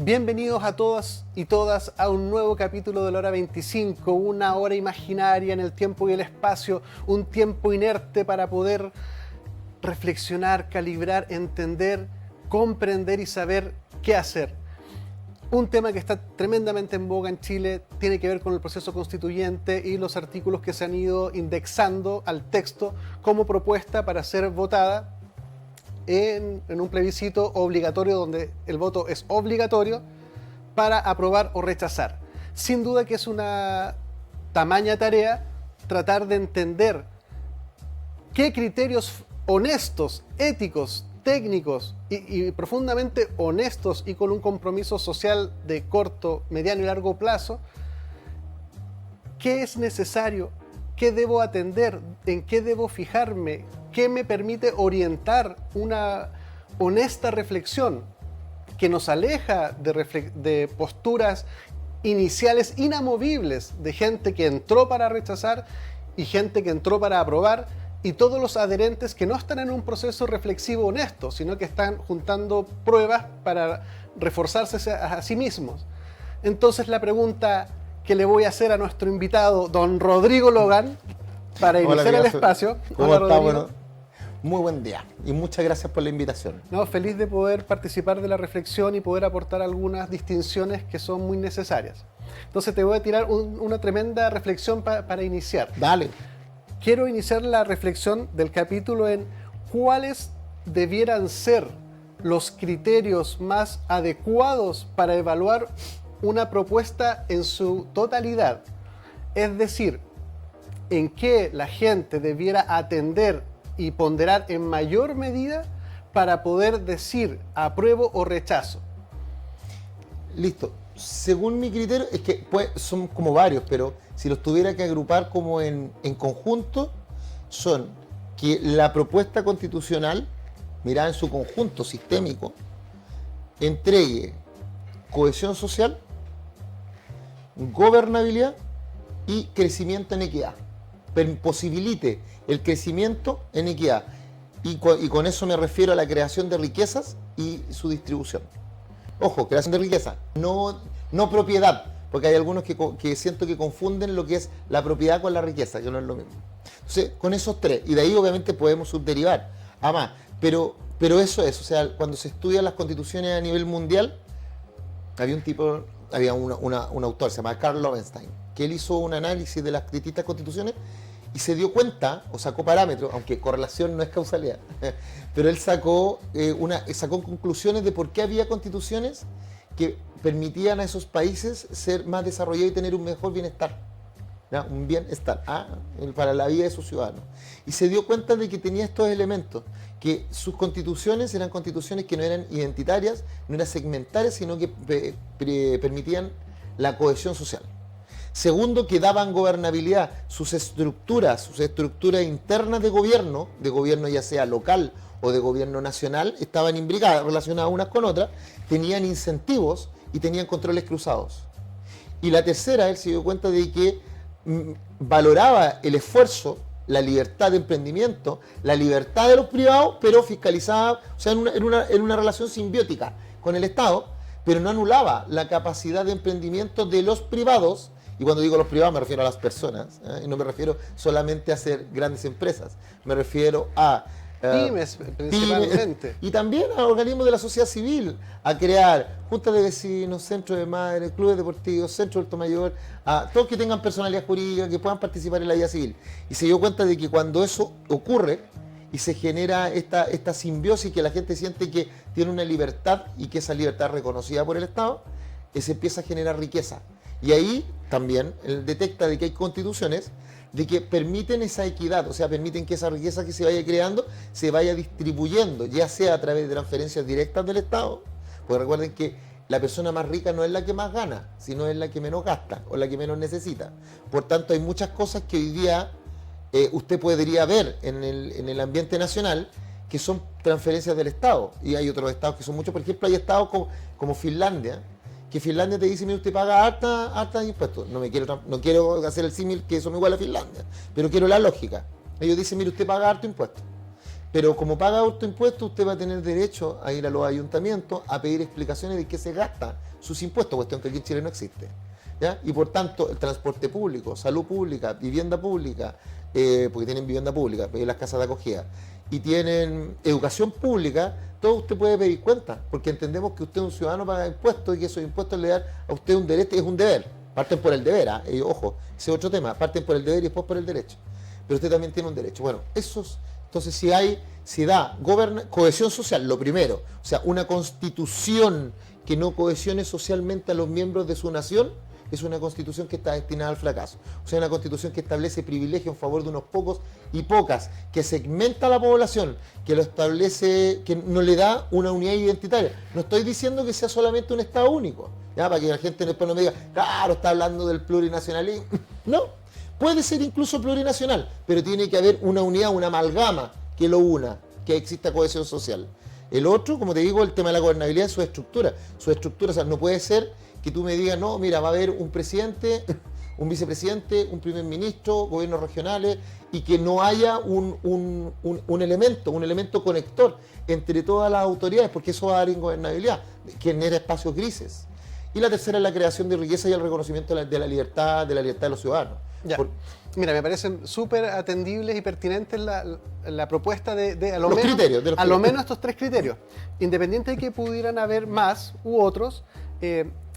Bienvenidos a todas y todas a un nuevo capítulo de la hora 25, una hora imaginaria en el tiempo y el espacio, un tiempo inerte para poder reflexionar, calibrar, entender, comprender y saber qué hacer. Un tema que está tremendamente en boga en Chile tiene que ver con el proceso constituyente y los artículos que se han ido indexando al texto como propuesta para ser votada en un plebiscito obligatorio donde el voto es obligatorio para aprobar o rechazar. Sin duda que es una tamaña tarea tratar de entender qué criterios honestos, éticos, técnicos y profundamente honestos y con un compromiso social de corto, mediano y largo plazo, qué es necesario, qué debo atender, en qué debo fijarme, qué me permite orientar una honesta reflexión que nos aleja de posturas iniciales inamovibles de gente que entró para rechazar y gente que entró para aprobar, y todos los adherentes que no están en un proceso reflexivo honesto, sino que están juntando pruebas para reforzarse a sí mismos. Entonces la pregunta que le voy a hacer a nuestro invitado, don Rodrigo Logan, para iniciar el espacio. ¿Cómo está? Bueno, muy buen día y muchas gracias por la invitación. No, feliz de poder participar de la reflexión y poder aportar algunas distinciones que son muy necesarias. Entonces te voy a tirar una tremenda reflexión para iniciar. Dale. Quiero iniciar la reflexión del capítulo en cuáles debieran ser los criterios más adecuados para evaluar una propuesta en su totalidad. Es decir, en qué la gente debiera atender y ponderar en mayor medida para poder decir apruebo o rechazo. Listo. Según mi criterio, es que son como varios, pero si los tuviera que agrupar como en conjunto, son que la propuesta constitucional, mirada en su conjunto sistémico, entregue cohesión social, gobernabilidad y crecimiento en equidad. Posibilite el crecimiento en equidad. Y con eso me refiero a la creación de riquezas y su distribución. Ojo, creación de riqueza, no propiedad, porque hay algunos que siento que confunden lo que es la propiedad con la riqueza, que no es lo mismo. Entonces, con esos tres, y de ahí obviamente podemos subderivar a más, pero eso es, o sea, cuando se estudian las constituciones a nivel mundial, había un autor, se llama Karl Loewenstein, que él hizo un análisis de las distintas constituciones y se dio cuenta, o sacó parámetros, aunque correlación no es causalidad, pero él sacó conclusiones de por qué había constituciones que permitían a esos países ser más desarrollados y tener un mejor bienestar, ¿no? Un bienestar para la vida de sus ciudadanos. Y se dio cuenta de que tenía estos elementos, que sus constituciones eran constituciones que no eran identitarias, no eran segmentarias, sino que permitían la cohesión social. Segundo, que daban gobernabilidad. Sus estructuras internas de gobierno ya sea local o de gobierno nacional, estaban imbricadas, relacionadas unas con otras, tenían incentivos y tenían controles cruzados. Y la tercera, él se dio cuenta de que valoraba el esfuerzo, la libertad de emprendimiento, la libertad de los privados, pero fiscalizaba, o sea, en una relación simbiótica con el Estado, pero no anulaba la capacidad de emprendimiento de los privados. Y cuando digo los privados me refiero a las personas, y no me refiero solamente a hacer grandes empresas, me refiero a pymes principalmente. Y también a organismos de la sociedad civil, a crear juntas de vecinos, centros de madres, clubes deportivos, centros de adulto mayor, a todos que tengan personalidad jurídica, que puedan participar en la vida civil. Y se dio cuenta de que cuando eso ocurre y se genera esta simbiosis, que la gente siente que tiene una libertad y que esa libertad es reconocida por el Estado, se empieza a generar riqueza. Y ahí también él detecta de que hay constituciones de que permiten esa equidad, o sea, permiten que esa riqueza que se vaya creando se vaya distribuyendo, ya sea a través de transferencias directas del Estado, porque recuerden que la persona más rica no es la que más gana, sino es la que menos gasta o la que menos necesita. Por tanto, hay muchas cosas que hoy día usted podría ver en el ambiente nacional que son transferencias del Estado, y hay otros estados que son muchos. Por ejemplo, hay estados como Finlandia, que Finlandia te dice, mira, usted paga harta impuestos. No quiero hacer el símil que eso me iguala a Finlandia, pero quiero la lógica. Ellos dicen, mire, usted paga harto impuesto, Pero como paga autoimpuestos, usted va a tener derecho a ir a los ayuntamientos a pedir explicaciones de qué se gasta sus impuestos, cuestión que aquí en Chile no existe. ¿Ya? Y por tanto, el transporte público, salud pública, vivienda pública, porque tienen vivienda pública, las casas de acogida, y tienen educación pública, todo usted puede pedir cuenta, porque entendemos que usted es un ciudadano, paga impuestos y que esos impuestos le dan a usted un derecho, es un deber. Parten por el deber, ojo, ese es otro tema, parten por el deber y después por el derecho. Pero usted también tiene un derecho. Bueno, entonces si da cohesión social, lo primero, o sea, una constitución que no cohesione socialmente a los miembros de su nación, es una constitución que está destinada al fracaso. O sea, una constitución que establece privilegio en favor de unos pocos y pocas, que segmenta a la población, que lo establece, que no le da una unidad identitaria. No estoy diciendo que sea solamente un Estado único, ¿ya? Para que la gente después no me diga, claro, está hablando del plurinacionalismo. No, puede ser incluso plurinacional, pero tiene que haber una unidad, una amalgama que lo una, que exista cohesión social. El otro, como te digo, el tema de la gobernabilidad es su estructura. Su estructura, o sea, no puede ser que tú me digas, no, mira, va a haber un presidente, un vicepresidente, un primer ministro, gobiernos regionales, y que no haya un elemento conector entre todas las autoridades, porque eso va a dar ingobernabilidad, que genera espacios grises. Y la tercera es la creación de riqueza y el reconocimiento de la libertad de los ciudadanos. Mira, me parecen súper atendibles y pertinentes la propuesta de a lo los menos, criterios, de los a lo menos estos tres criterios. Independiente de que pudieran haber más u otros,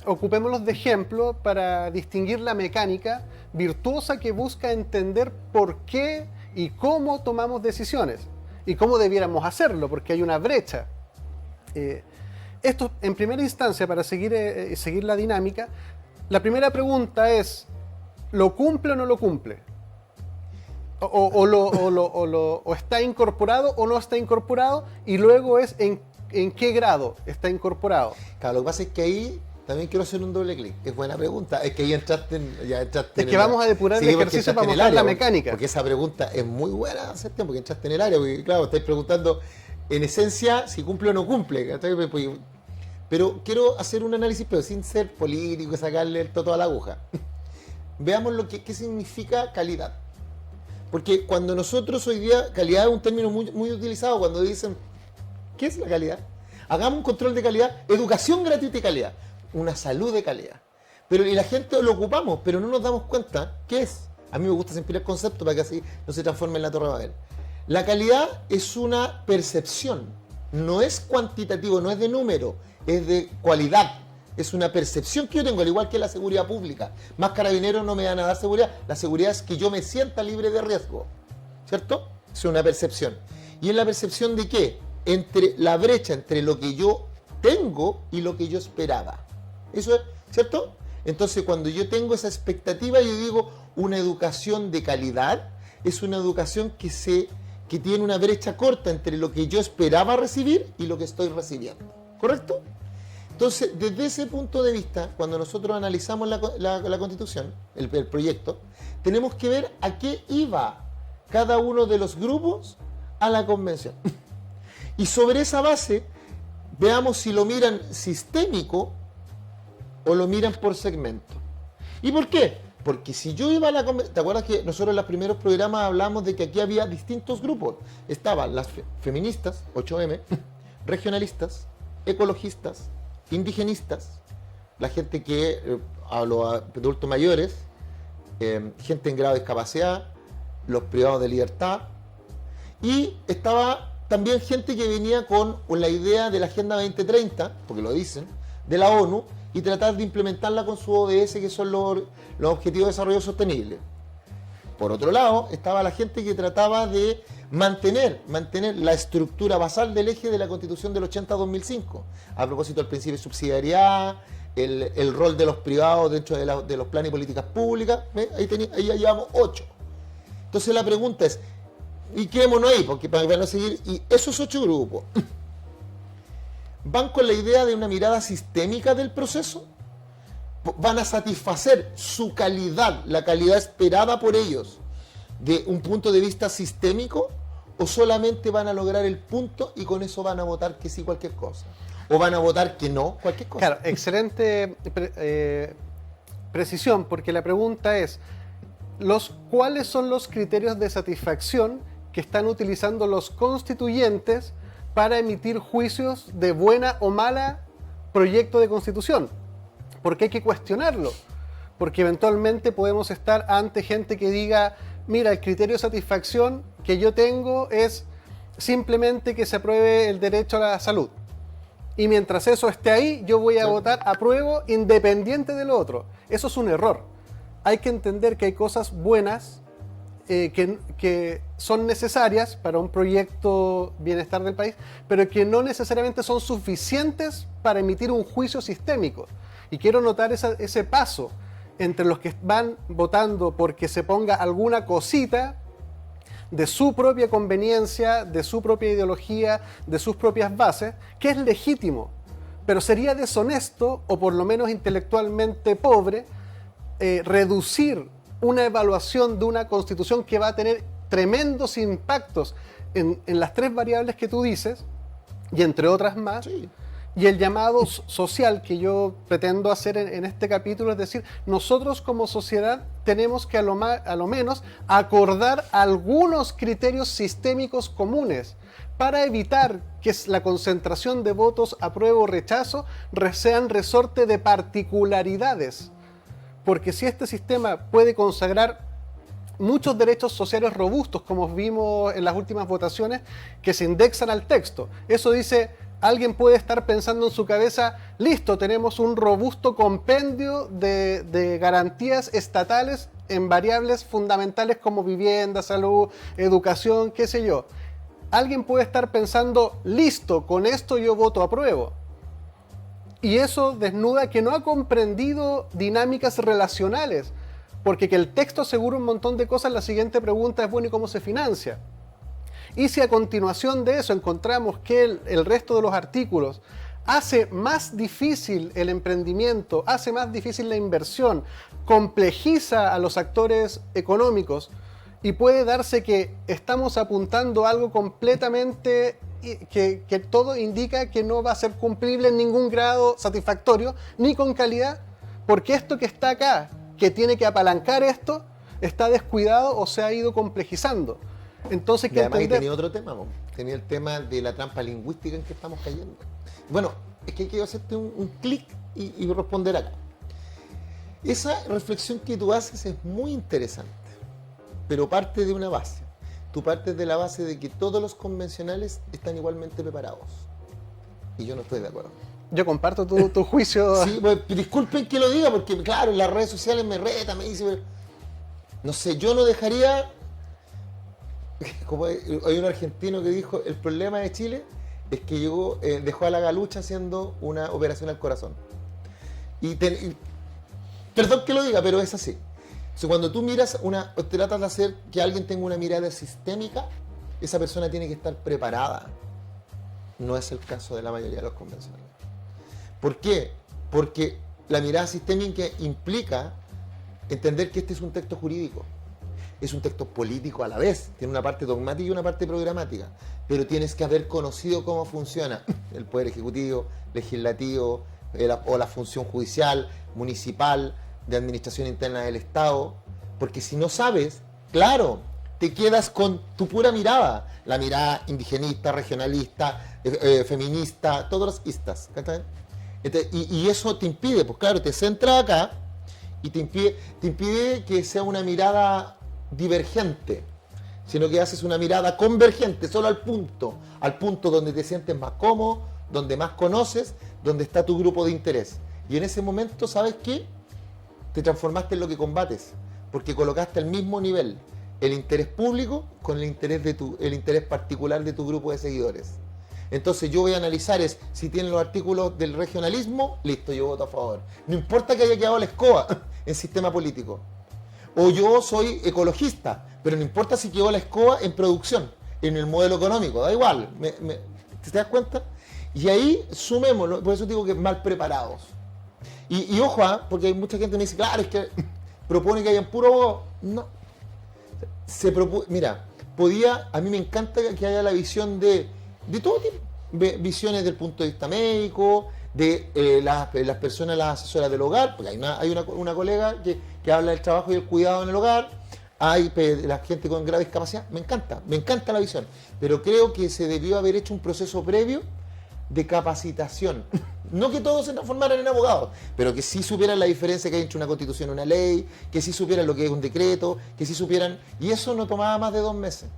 ocupémoslos de ejemplo para distinguir la mecánica virtuosa que busca entender por qué y cómo tomamos decisiones y cómo debiéramos hacerlo, porque hay una brecha. Esto, en primera instancia, para seguir la dinámica, la primera pregunta es, ¿lo cumple o no lo cumple? O está incorporado o no está incorporado, y luego es en qué grado está incorporado. Claro, lo que pasa es que ahí también quiero hacer un doble clic. Es buena pregunta. Es que ahí entraste Es que vamos a depurar el ejercicio para mostrar la mecánica. Porque esa pregunta es muy buena hace tiempo, porque entraste en el área. Porque, claro, estáis preguntando en esencia si cumple o no cumple. Pero quiero hacer un análisis, pero sin ser político y sacarle el toto a la aguja. Veamos qué significa calidad. Porque cuando nosotros hoy día, calidad es un término muy utilizado cuando dicen, ¿qué es la calidad? Hagamos un control de calidad, educación gratuita y calidad, una salud de calidad. Pero y la gente lo ocupamos, pero no nos damos cuenta qué es. A mí me gusta siempre el concepto para que así no se transforme en la Torre de Babel. La calidad es una percepción, no es cuantitativo, no es de número, es de cualidad. Es una percepción que yo tengo, al igual que la seguridad pública. Más carabineros no me dan a dar seguridad. La seguridad es que yo me sienta libre de riesgo, ¿cierto? Es una percepción. ¿Y es la percepción de qué? Entre la brecha entre lo que yo tengo y lo que yo esperaba. Eso es, ¿cierto? Entonces, cuando yo tengo esa expectativa, yo digo, una educación de calidad es una educación que tiene una brecha corta entre lo que yo esperaba recibir y lo que estoy recibiendo. ¿Correcto? Entonces, desde ese punto de vista, cuando nosotros analizamos la Constitución, el proyecto, tenemos que ver a qué iba cada uno de los grupos a la convención. Y sobre esa base, veamos si lo miran sistémico o lo miran por segmento. ¿Y por qué? Porque si yo iba a la convención, ¿te acuerdas que nosotros en los primeros programas hablamos de que aquí había distintos grupos? Estaban las feministas, 8M, regionalistas, ecologistas, indigenistas, la gente que hablo a adultos mayores, gente en grado de discapacidad, los privados de libertad, y estaba también gente que venía con la idea de la Agenda 2030, porque lo dicen, de la ONU, y tratar de implementarla con su ODS, que son los Objetivos de Desarrollo Sostenible. Por otro lado, estaba la gente que trataba de mantener la estructura basal del eje de la Constitución del 80-2005, a propósito del principio de subsidiariedad, el rol de los privados dentro de los planes y políticas públicas. Ahí ya llevamos 8. Entonces la pregunta es, y quedémonos ahí, porque para no seguir, y esos 8 grupos van con la idea de una mirada sistémica del proceso, van a satisfacer su calidad, la calidad esperada por ellos, de un punto de vista sistémico, o solamente van a lograr el punto y con eso van a votar que sí cualquier cosa, o van a votar que no cualquier cosa. Claro, excelente precisión, porque la pregunta es, ¿cuáles son los criterios de satisfacción que están utilizando los constituyentes para emitir juicios de buena o mala proyecto de constitución. Porque hay que cuestionarlo. Porque eventualmente podemos estar ante gente que diga, mira, el criterio de satisfacción que yo tengo es simplemente que se apruebe el derecho a la salud. Y mientras eso esté ahí, yo voy a votar apruebo independiente de lo otro. Eso es un error. Hay que entender que hay cosas buenas que son necesarias para un proyecto bienestar del país, pero que no necesariamente son suficientes para emitir un juicio sistémico. Y quiero notar ese paso entre los que van votando porque se ponga alguna cosita de su propia conveniencia, de su propia ideología, de sus propias bases, que es legítimo, pero sería deshonesto o por lo menos intelectualmente pobre reducir una evaluación de una constitución que va a tener tremendos impactos en las tres variables que tú dices y entre otras más. Sí. Y el llamado social que yo pretendo hacer en este capítulo es decir, nosotros como sociedad tenemos que a lo menos acordar algunos criterios sistémicos comunes para evitar que la concentración de votos apruebo o rechazo sean resorte de particularidades. Porque si este sistema puede consagrar muchos derechos sociales robustos, como vimos en las últimas votaciones, que se indexan al texto, eso dice... Alguien puede estar pensando en su cabeza, listo, tenemos un robusto compendio de garantías estatales en variables fundamentales como vivienda, salud, educación, qué sé yo. Alguien puede estar pensando, listo, con esto yo voto apruebo. Y eso desnuda que no ha comprendido dinámicas relacionales, porque que el texto asegura un montón de cosas, la siguiente pregunta es, bueno, ¿y cómo se financia? Y si a continuación de eso encontramos que el resto de los artículos hace más difícil el emprendimiento, hace más difícil la inversión, complejiza a los actores económicos y puede darse que estamos apuntando a algo completamente que todo indica que no va a ser cumplible en ningún grado satisfactorio ni con calidad, porque esto que está acá, que tiene que apalancar esto, está descuidado o se ha ido complejizando. Entonces, y además tenía otro tema, tenía el tema de la trampa lingüística en que estamos cayendo. Bueno, es que quiero hacerte un clic y responder acá. Esa reflexión que tú haces es muy interesante, pero parte de una base. Tú partes de la base de que todos los convencionales están igualmente preparados. Y yo no estoy de acuerdo. Yo comparto tu juicio. Sí, pues, disculpen que lo diga, porque claro, en las redes sociales me retan, me dicen... No sé, yo no dejaría... Como hay un argentino que dijo, el problema de Chile es que dejó a la Galucha haciendo una operación al corazón. Perdón que lo diga, pero es así. O sea, cuando tú miras tratas de hacer que alguien tenga una mirada sistémica, esa persona tiene que estar preparada. No es el caso de la mayoría de los convencionales. ¿Por qué? Porque la mirada sistémica implica entender que este es un texto jurídico. Es un texto político a la vez, tiene una parte dogmática y una parte programática, pero tienes que haber conocido cómo funciona el poder ejecutivo, legislativo, o la función judicial, municipal, de administración interna del Estado, porque si no sabes, claro, te quedas con tu pura mirada, la mirada indigenista, regionalista, feminista, todos los istas, y eso te impide, pues claro, te centra acá y te impide que sea una mirada divergente, sino que haces una mirada convergente, solo al punto donde te sientes más cómodo, donde más conoces, donde está tu grupo de interés. Y en ese momento, ¿sabes qué? Te transformaste en lo que combates, porque colocaste al mismo nivel el interés público con el interés particular de tu grupo de seguidores. Entonces yo voy a analizar si tienen los artículos del regionalismo, listo, yo voto a favor. No importa que haya quedado la escoba en sistema político. O yo soy ecologista, pero no importa si quedó la escoba en producción, en el modelo económico, da igual. ¿Te das cuenta? Y ahí sumémoslo, por eso digo que mal preparados. Y ojo, porque hay mucha gente que me dice, claro, es que propone que hayan puro... No. Mira, a mí me encanta que haya la visión de todo tipo. Visiones del punto de vista médico, de las personas, las asesoras del hogar, porque hay una colega que habla del trabajo y el cuidado en el hogar, la gente con grave discapacidad, me encanta la visión, pero creo que se debió haber hecho un proceso previo de capacitación. No que todos se transformaran en abogados, pero que sí supieran la diferencia que hay entre una constitución y una ley, que sí supieran lo que es un decreto, que sí supieran... Y eso no tomaba más de 2 meses.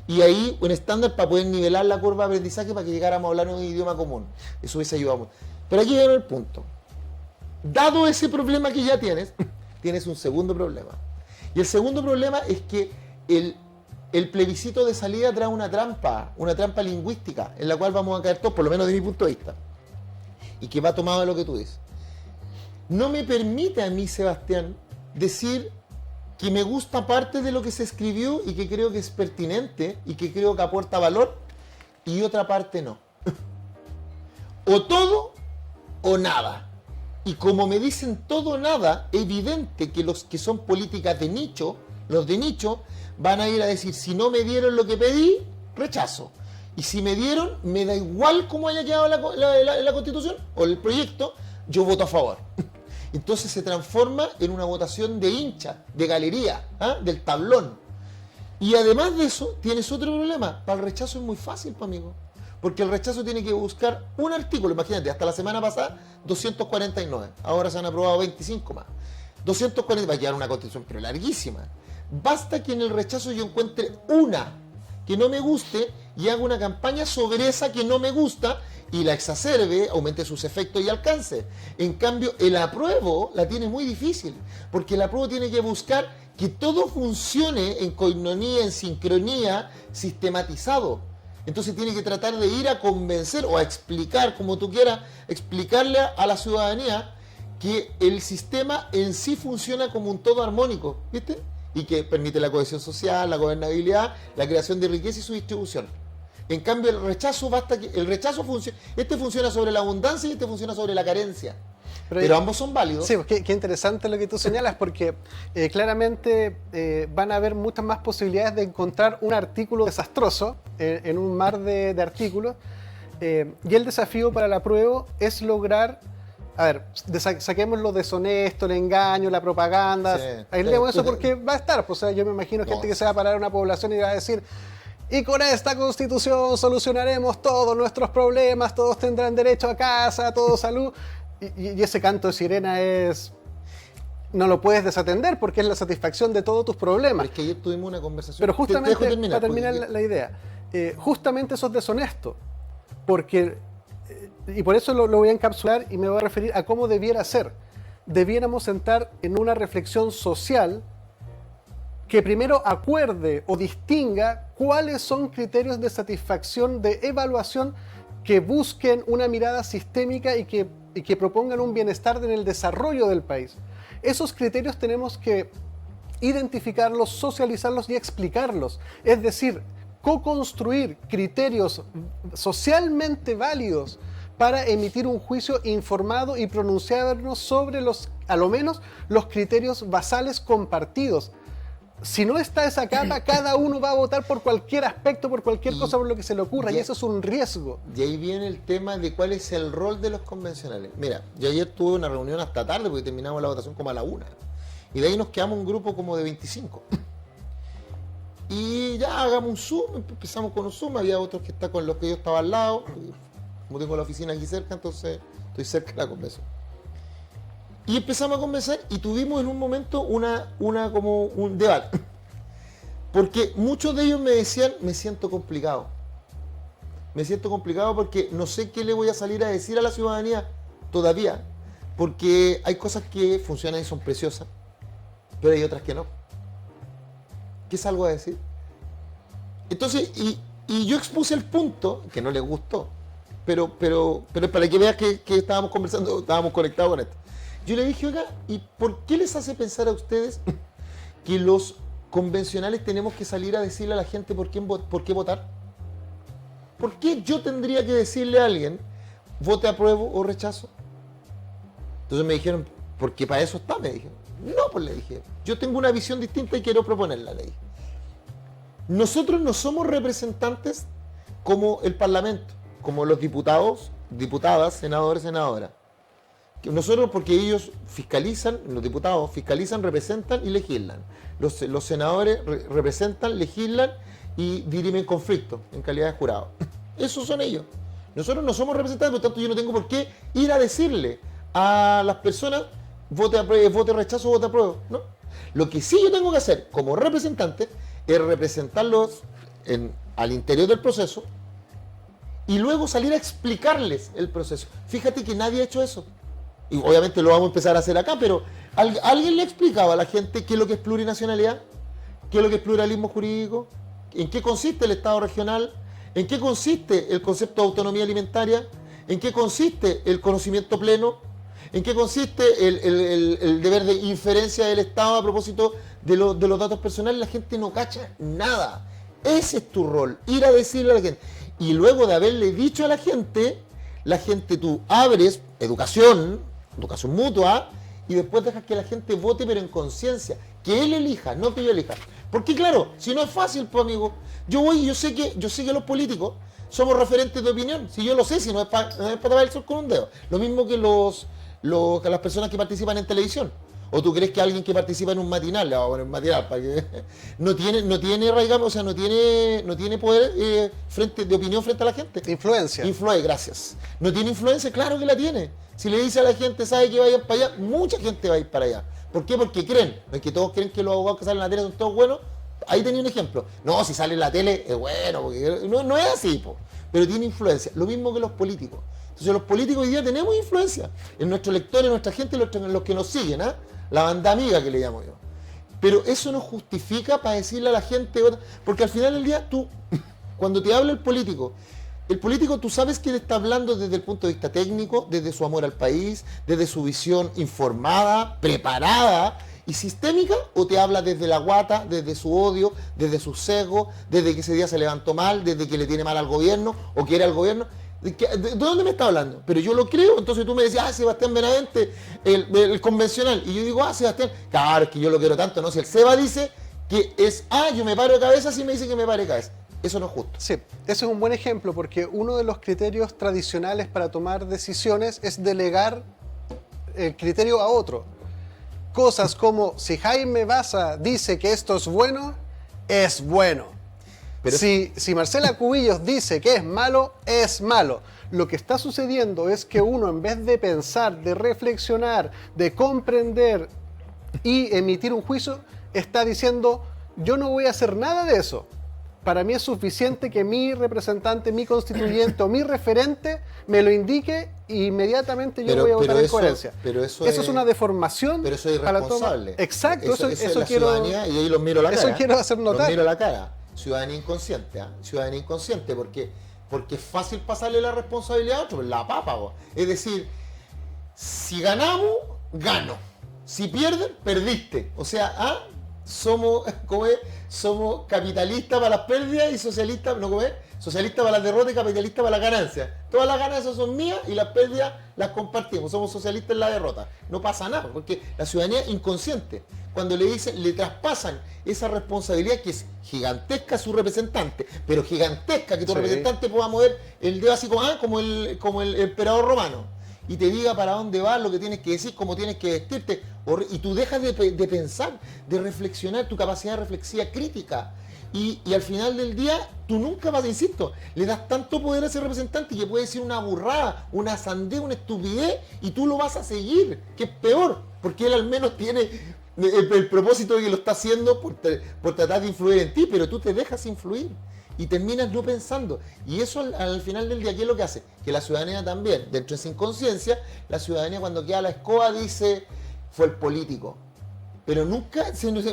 Y ahí un estándar para poder nivelar la curva de aprendizaje para que llegáramos a hablar un idioma común. Eso hubiese ayudado mucho. Pero aquí viene el punto. Dado ese problema que ya tienes un segundo problema. Y el segundo problema es que el plebiscito de salida trae una trampa lingüística, en la cual vamos a caer todos, por lo menos desde mi punto de vista. Y que va tomado de lo que tú dices. No me permite a mí, Sebastián, decir que me gusta parte de lo que se escribió y que creo que es pertinente y que creo que aporta valor, y otra parte no. O todo o nada. Y como me dicen todo o nada, evidente que los que son políticas de nicho, los de nicho, van a ir a decir, si no me dieron lo que pedí, rechazo. Y si me dieron, me da igual cómo haya quedado la Constitución o el proyecto, yo voto a favor. Entonces se transforma en una votación de hincha, de galería, del tablón. Y además de eso, tienes otro problema. Para el rechazo es muy fácil, pues, amigo. Porque el rechazo tiene que buscar un artículo. Imagínate, hasta la semana pasada, 249. Ahora se han aprobado 25 más. 240, va a quedar una constitución, pero larguísima. Basta que en el rechazo yo encuentre una que no me guste y haga una campaña sobre esa que no me gusta y la exacerbe, aumente sus efectos y alcance. En cambio, el apruebo la tiene muy difícil, porque el apruebo tiene que buscar que todo funcione en coinonía, en sincronía, sistematizado. Entonces tiene que tratar de ir a convencer o a explicar, como tú quieras, explicarle a la ciudadanía que el sistema en sí funciona como un todo armónico, ¿viste? Y que permite la cohesión social, la gobernabilidad, la creación de riqueza y su distribución. En cambio, el rechazo funciona. Este funciona sobre la abundancia y este funciona sobre la carencia. Pero ambos son válidos. Sí, pues qué interesante lo que tú señalas, porque claramente van a haber muchas más posibilidades de encontrar un artículo desastroso en un mar de artículos. Y el desafío para la prueba es lograr... A ver, saquemos lo deshonesto, el engaño, la propaganda. Sí, aislemos eso porque va a estar. Pues, o sea, yo me imagino gente que se va a parar a una población y va a decir: y con esta constitución solucionaremos todos nuestros problemas, todos tendrán derecho a casa, todo salud. Y ese canto de sirena no lo puedes desatender porque es la satisfacción de todos tus problemas. Pero es que ayer tuvimos una conversación. Pero justamente, para terminar la idea, justamente eso es deshonesto. Porque... y por eso lo voy a encapsular y me voy a referir a cómo debiera ser. Debiéramos entrar en una reflexión social que primero acuerde o distinga cuáles son criterios de satisfacción, de evaluación, que busquen una mirada sistémica y que propongan un bienestar en el desarrollo del país. Esos criterios tenemos que identificarlos, socializarlos y explicarlos. Es decir, co-construir criterios socialmente válidos para emitir un juicio informado y pronunciarnos sobre a lo menos, los criterios basales compartidos. Si no está esa capa, cada uno va a votar por cualquier aspecto, por cualquier cosa, por lo que se le ocurra, y eso es un riesgo. Y ahí viene el tema de cuál es el rol de los convencionales. Mira, yo ayer tuve una reunión hasta tarde porque terminamos la votación como a la 1. Y de ahí nos quedamos un grupo como de 25. Y ya hagamos un Zoom, empezamos con un Zoom, había otros que están con los que yo estaba al lado. Como tengo la oficina aquí cerca, entonces estoy cerca de la convención. Y empezamos a conversar y tuvimos en un momento como un debate. Porque muchos de ellos me decían, me siento complicado. Me siento complicado porque no sé qué le voy a salir a decir a la ciudadanía todavía. Porque hay cosas que funcionan y son preciosas, pero hay otras que no. ¿Qué salgo a decir? Entonces, y yo expuse el punto, que no les gustó, pero para que veas que estábamos conversando, estábamos conectados con esto. Yo le dije: oiga, ¿y por qué les hace pensar a ustedes que los convencionales tenemos que salir a decirle a la gente por qué votar? ¿Por qué yo tendría que decirle a alguien vote apruebo o rechazo? Entonces me dijeron: porque para eso está, me dijeron. No, pues le dije, yo tengo una visión distinta y quiero proponerla, le dije. Nosotros no somos representantes como el Parlamento, como los diputados, diputadas, senadores, senadoras. Nosotros, porque ellos fiscalizan, los diputados fiscalizan, representan y legislan. Los senadores representan, legislan y dirimen conflictos en calidad de jurado. Esos son ellos. Nosotros no somos representantes, por lo tanto yo no tengo por qué ir a decirle a las personas vote rechazo, vote apruebo. ¿No? Lo que sí yo tengo que hacer como representante es representarlos al interior del proceso y luego salir a explicarles el proceso. Fíjate que nadie ha hecho eso. Y obviamente lo vamos a empezar a hacer acá, pero ¿alguien le explicaba a la gente qué es lo que es plurinacionalidad? ¿Qué es lo que es pluralismo jurídico? ¿En qué consiste el Estado regional? ¿En qué consiste el concepto de autonomía alimentaria? ¿En qué consiste el conocimiento pleno? ¿En qué consiste el deber de inferencia del Estado a propósito de los datos personales? La gente no cacha nada. Ese es tu rol, ir a decirle a la gente. Y luego de haberle dicho a la gente tú abres educación mutua, y después dejas que la gente vote, pero en conciencia, que él elija, no que yo elija. Porque claro, si no es fácil, pues amigo, yo sé que los políticos somos referentes de opinión, si yo lo sé, si no es para tapar el sol con un dedo. Lo mismo que las personas que participan en televisión. ¿O tú crees que alguien que participa en un matinal, le vamos a poner un matinal para que no tiene arraigado, o sea, no tiene poder de opinión frente a la gente? Influencia. Gracias. ¿No tiene influencia? Claro que la tiene. Si le dice a la gente, sabe que vayan para allá, mucha gente va a ir para allá. ¿Por qué? Porque creen. No es que todos creen que los abogados que salen en la tele son todos buenos. Ahí tenía un ejemplo. No, si sale en la tele es bueno, porque no es así, po. Pero tiene influencia. Lo mismo que los políticos. Entonces los políticos hoy día tenemos influencia en nuestros lectores, en nuestra gente, en los que nos siguen, ¿ah? La banda amiga que le llamo yo. Pero eso no justifica para decirle a la gente, porque al final del día tú, cuando te habla el político tú sabes que él está hablando desde el punto de vista técnico, desde su amor al país, desde su visión informada, preparada y sistémica, o te habla desde la guata, desde su odio, desde su sesgo, desde que ese día se levantó mal, desde que le tiene mal al gobierno o quiere al gobierno. ¿De dónde me está hablando? Pero yo lo creo, entonces tú me decías, Sebastián Benavente, el convencional. Y yo digo, Sebastián, claro, es que yo lo quiero tanto, ¿no? Si el Seba dice que es yo me paro de cabeza, si me dice que me pare de cabeza. Eso no es justo. Sí, ese es un buen ejemplo, porque uno de los criterios tradicionales para tomar decisiones es delegar el criterio a otro. Cosas como, si Jaime Baza dice que esto es bueno. Pero si Marcela Cubillos dice que es malo, es malo. Lo que está sucediendo es que uno, en vez de pensar, de reflexionar, de comprender y emitir un juicio, está diciendo, yo no voy a hacer nada de eso. Para mí es suficiente que mi representante, mi constituyente o mi referente me lo indique e inmediatamente yo voy a votar en coherencia. Pero eso es una deformación. Pero eso es irresponsable. Exacto, eso es la quiero. Ciudadanía, y ahí los miro a la cara. Eso quiero hacer notar. Los miro a la cara. Ciudadanía inconsciente, Ciudadanía inconsciente, porque es fácil pasarle la responsabilidad a otro, la papa. Es decir, si ganamos, gano. Si pierden, perdiste. O sea, somos capitalistas para las pérdidas y socialistas, socialistas para las derrotas y capitalistas para las ganancias. Todas las ganancias son mías y las pérdidas las compartimos. Somos socialistas en la derrota. No pasa nada, porque la ciudadanía es inconsciente. Cuando le traspasan esa responsabilidad que es gigantesca a su representante, pero gigantesca que tu representante pueda mover el dedo así como el emperador romano, y te diga para dónde vas, lo que tienes que decir, cómo tienes que vestirte, y tú dejas de pensar, de reflexionar, tu capacidad reflexiva crítica, y al final del día, tú nunca vas, insisto, le das tanto poder a ese representante que puede decir una burrada, una sandez, una estupidez, y tú lo vas a seguir, que es peor, porque él al menos tiene el propósito de que lo está haciendo por tratar de influir en ti, pero tú te dejas influir. Y terminas no pensando. Y eso al final del día, ¿qué es lo que hace? Que la ciudadanía también, dentro de esa inconsciencia, la ciudadanía cuando queda la escoba dice, fue el político. Pero nunca,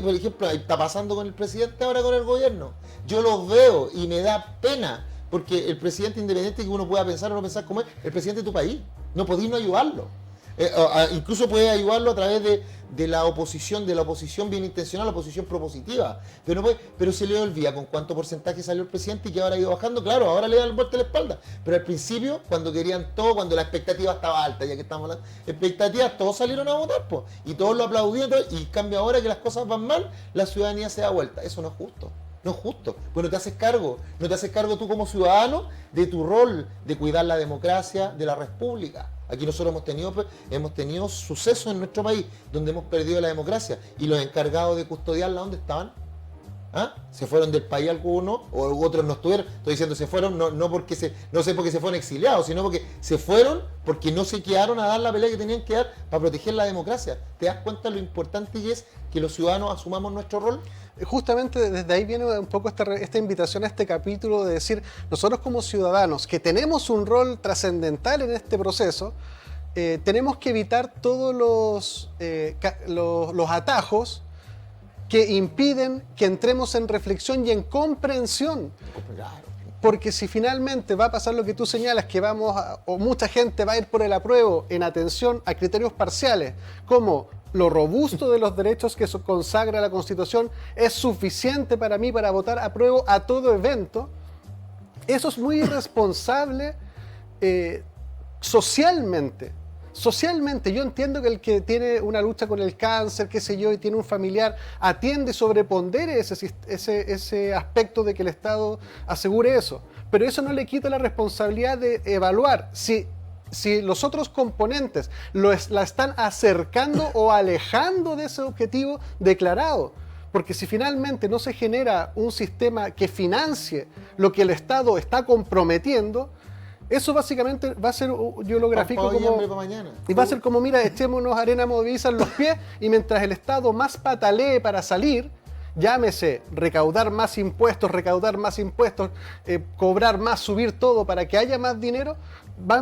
por ejemplo, está pasando con el presidente ahora con el gobierno. Yo los veo y me da pena, porque el presidente, independiente que uno pueda pensar o no pensar como es, el presidente de tu país. No podéis no ayudarlo. Incluso puede ayudarlo a través de la oposición bien intencionada, la oposición propositiva, pero se le olvida con cuánto porcentaje salió el presidente y que ahora ha ido bajando. Claro, ahora le dan vuelta a la espalda, pero al principio, cuando querían todo, cuando la expectativa estaba alta, ya que estamos hablando de expectativas, todos salieron a votar, y todos lo aplaudían, y en cambio ahora que las cosas van mal, la ciudadanía se da vuelta. Eso no es justo. No es justo, pues no te haces cargo tú como ciudadano de tu rol de cuidar la democracia de la república. Aquí nosotros hemos tenido sucesos en nuestro país donde hemos perdido la democracia y los encargados de custodiarla, ¿dónde estaban? ¿Ah? ¿Se fueron del país algunos o otros no estuvieron? Estoy diciendo se fueron no porque porque se fueron exiliados, sino porque se fueron porque no se quedaron a dar la pelea que tenían que dar para proteger la democracia. ¿Te das cuenta lo importante que es que los ciudadanos asumamos nuestro rol? Justamente desde ahí viene un poco esta invitación a este capítulo de decir, nosotros como ciudadanos que tenemos un rol trascendental en este proceso, tenemos que evitar todos los atajos que impiden que entremos en reflexión y en comprensión. Porque si finalmente va a pasar lo que tú señalas, que o mucha gente va a ir por el apruebo en atención a criterios parciales, como lo robusto de los derechos que consagra la Constitución es suficiente para mí para votar apruebo a todo evento, eso es muy irresponsable socialmente. Socialmente, yo entiendo que el que tiene una lucha con el cáncer, qué sé yo, y tiene un familiar, atiende y sobrepondere ese aspecto de que el Estado asegure eso. Pero eso no le quita la responsabilidad de evaluar si los otros componentes la están acercando o alejando de ese objetivo declarado. Porque si finalmente no se genera un sistema que financie lo que el Estado está comprometiendo, eso básicamente va a ser, yo lo grafico como... Y va a ser como, mira, echémonos arena movediza en los pies y mientras el Estado más patalee para salir, llámese recaudar más impuestos, cobrar más, subir todo para que haya más dinero,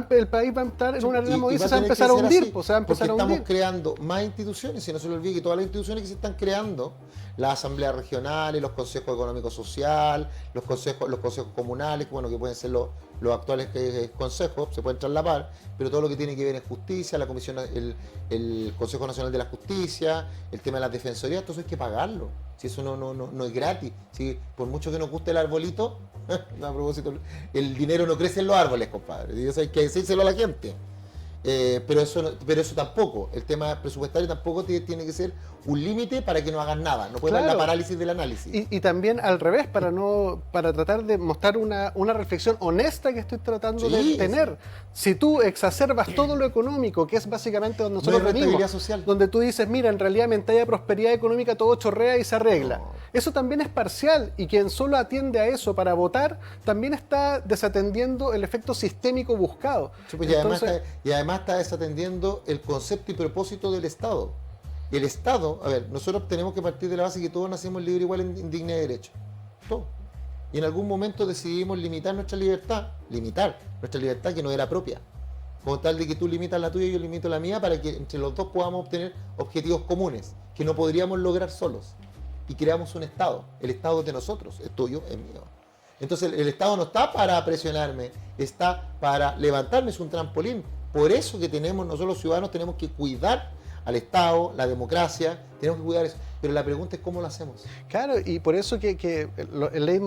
el país va a estar en una arena movediza y se va a empezar a hundir. Estamos creando más instituciones y no se le olvide que todas las instituciones que se están creando, las asambleas regionales, los consejos económicos social, los consejos comunales, bueno, que pueden ser los actuales consejos, se pueden traslapar, pero todo lo que tiene que ver en justicia, la comisión, el Consejo Nacional de la Justicia, el tema de las defensorías, todo eso hay que pagarlo. Si eso no es gratis, si por mucho que nos guste el arbolito, a propósito, el dinero no crece en los árboles, compadre, y eso hay que decírselo a la gente. Pero eso tampoco, el tema presupuestario tampoco tiene que ser un límite para que no hagan nada, no puede haber la parálisis del análisis. Y también al revés, para tratar de mostrar una reflexión honesta que estoy tratando de tener. Si tú exacerbas todo lo económico, que es básicamente donde nosotros venimos, donde tú dices, mira, en realidad en talla de prosperidad económica todo chorrea y se arregla. Eso también es parcial, y quien solo atiende a eso para votar, también está desatendiendo el efecto sistémico buscado. Sí, pues, y además está desatendiendo el concepto y propósito del Estado. El Estado, a ver, nosotros tenemos que partir de la base que todos nacimos libres, igual en dignidad de derecho. Todos. Y en algún momento decidimos limitar nuestra libertad que no era propia. Como tal de que tú limitas la tuya y yo limito la mía para que entre los dos podamos obtener objetivos comunes que no podríamos lograr solos. Y creamos un Estado. El Estado es de nosotros, es tuyo, es mío. Entonces el Estado no está para presionarme, está para levantarme, es un trampolín. Por eso que nosotros los ciudadanos tenemos que cuidar al Estado, la democracia, tenemos que cuidar eso. Pero la pregunta es cómo lo hacemos. Claro, y por eso que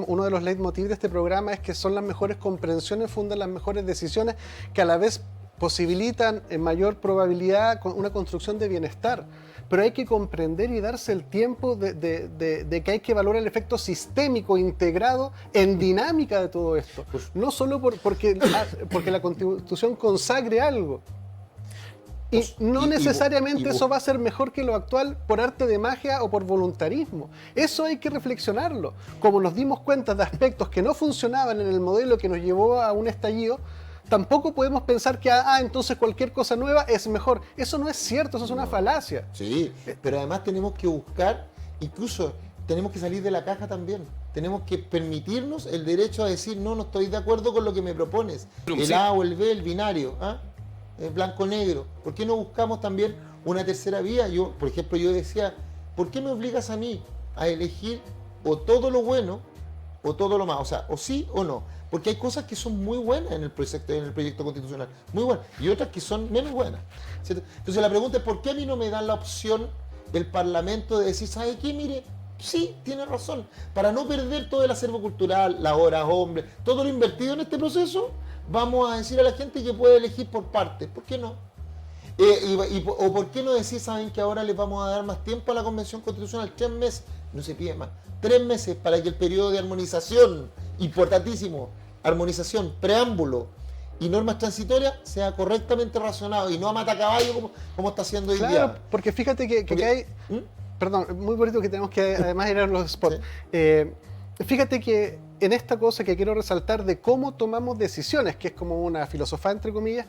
uno de los leitmotiv de este programa es que son las mejores comprensiones, fundan las mejores decisiones, que a la vez posibilitan en mayor probabilidad una construcción de bienestar. Pero hay que comprender y darse el tiempo de que hay que valorar el efecto sistémico integrado en dinámica de todo esto. No solo porque la Constitución consagre algo. Y no necesariamente eso va a ser mejor que lo actual por arte de magia o por voluntarismo. Eso hay que reflexionarlo. Como nos dimos cuenta de aspectos que no funcionaban en el modelo que nos llevó a un estallido, tampoco podemos pensar que entonces cualquier cosa nueva es mejor. Eso no es cierto, eso es una falacia. Sí, pero además tenemos que buscar, incluso tenemos que salir de la caja también. Tenemos que permitirnos el derecho a decir, no estoy de acuerdo con lo que me propones. El A o el B, el binario, el blanco-negro. ¿Por qué no buscamos también una tercera vía? Por ejemplo, yo decía, ¿por qué me obligas a mí a elegir o todo lo bueno o todo lo malo? O sea, o sí o no. Porque hay cosas que son muy buenas en el proyecto constitucional, muy buenas, y otras que son menos buenas, ¿cierto? Entonces la pregunta es, ¿por qué a mí no me dan la opción del Parlamento de decir, ¿sabe qué? Mire, sí, tiene razón, para no perder todo el acervo cultural, las horas, hombres, todo lo invertido en este proceso, vamos a decir a la gente que puede elegir por partes? ¿Por qué no? ¿O por qué no decir, saben que ahora les vamos a dar más tiempo a la Convención Constitucional? 3 meses, no se pide más, 3 meses para que el periodo de armonización, importantísimo, armonización, preámbulo y normas transitorias sea correctamente razonado y no a matacaballo como está haciendo hoy Claro, día. porque fíjate que Porque- hay... ¿Mm? Perdón, muy bonito que tenemos que además ir a los spots. Fíjate que en esta cosa que quiero resaltar de cómo tomamos decisiones, que es como una filosofía entre comillas,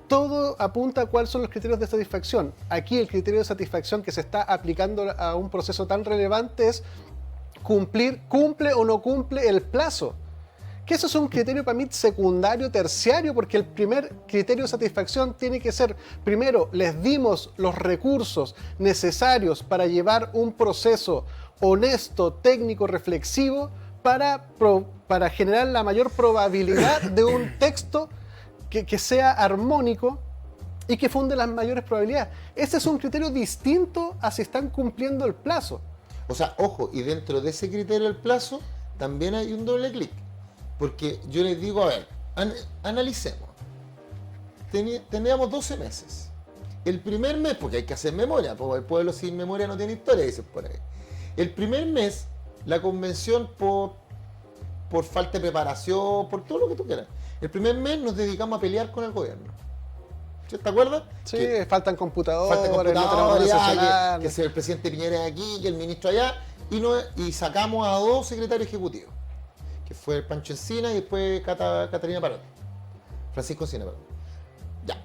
todo apunta a cuáles son los criterios de satisfacción. Aquí el criterio de satisfacción que se está aplicando a un proceso tan relevante es cumple o no cumple el plazo. Que eso es un criterio para mí secundario, terciario, porque el primer criterio de satisfacción tiene que ser, primero, les dimos los recursos necesarios para llevar un proceso honesto, técnico, reflexivo, para generar la mayor probabilidad de un texto que sea armónico y que funde las mayores probabilidades. Ese es un criterio distinto a si están cumpliendo el plazo. O sea, ojo, y dentro de ese criterio del plazo también hay un doble clic. Porque yo les digo, a ver, analicemos. Teníamos 12 meses. El primer mes, porque hay que hacer memoria, porque el pueblo sin memoria no tiene historia, dicen por ahí. El primer mes, la convención por falta de preparación, por todo lo que tú quieras. El primer mes nos dedicamos a pelear con el gobierno. ¿Sí? ¿Te acuerdas? Sí, Que faltan computadores, falta no tenemos computadores, redes que sociales. el presidente Piñera aquí, que el ministro allá, y sacamos a 2 secretarios ejecutivos, que fue el Pancho Encina y después Catalina Parot, Francisco Encina Parot. Ya.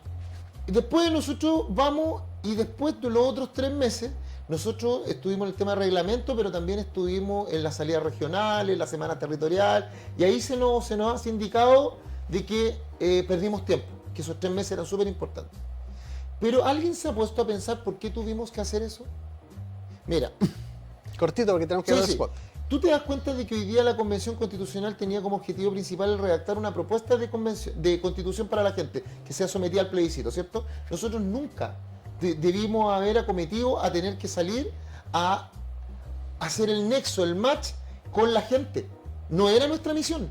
Y después nosotros vamos, y después de los otros 3 meses, nosotros estuvimos en el tema de reglamento, pero también estuvimos en las salidas regionales, en la semana territorial, y ahí se nos ha indicado de que perdimos tiempo, que esos 3 meses eran súper importantes. Pero ¿alguien se ha puesto a pensar por qué tuvimos que hacer eso? Mira, Cortito, porque tenemos que sí, ver el sí. spot. ¿Tú te das cuenta de que hoy día la Convención Constitucional tenía como objetivo principal el redactar una propuesta de constitución para la gente que sea sometida al plebiscito, ¿cierto? Nosotros nunca debimos haber acometido a tener que salir a hacer el nexo, el match con la gente. No era nuestra misión.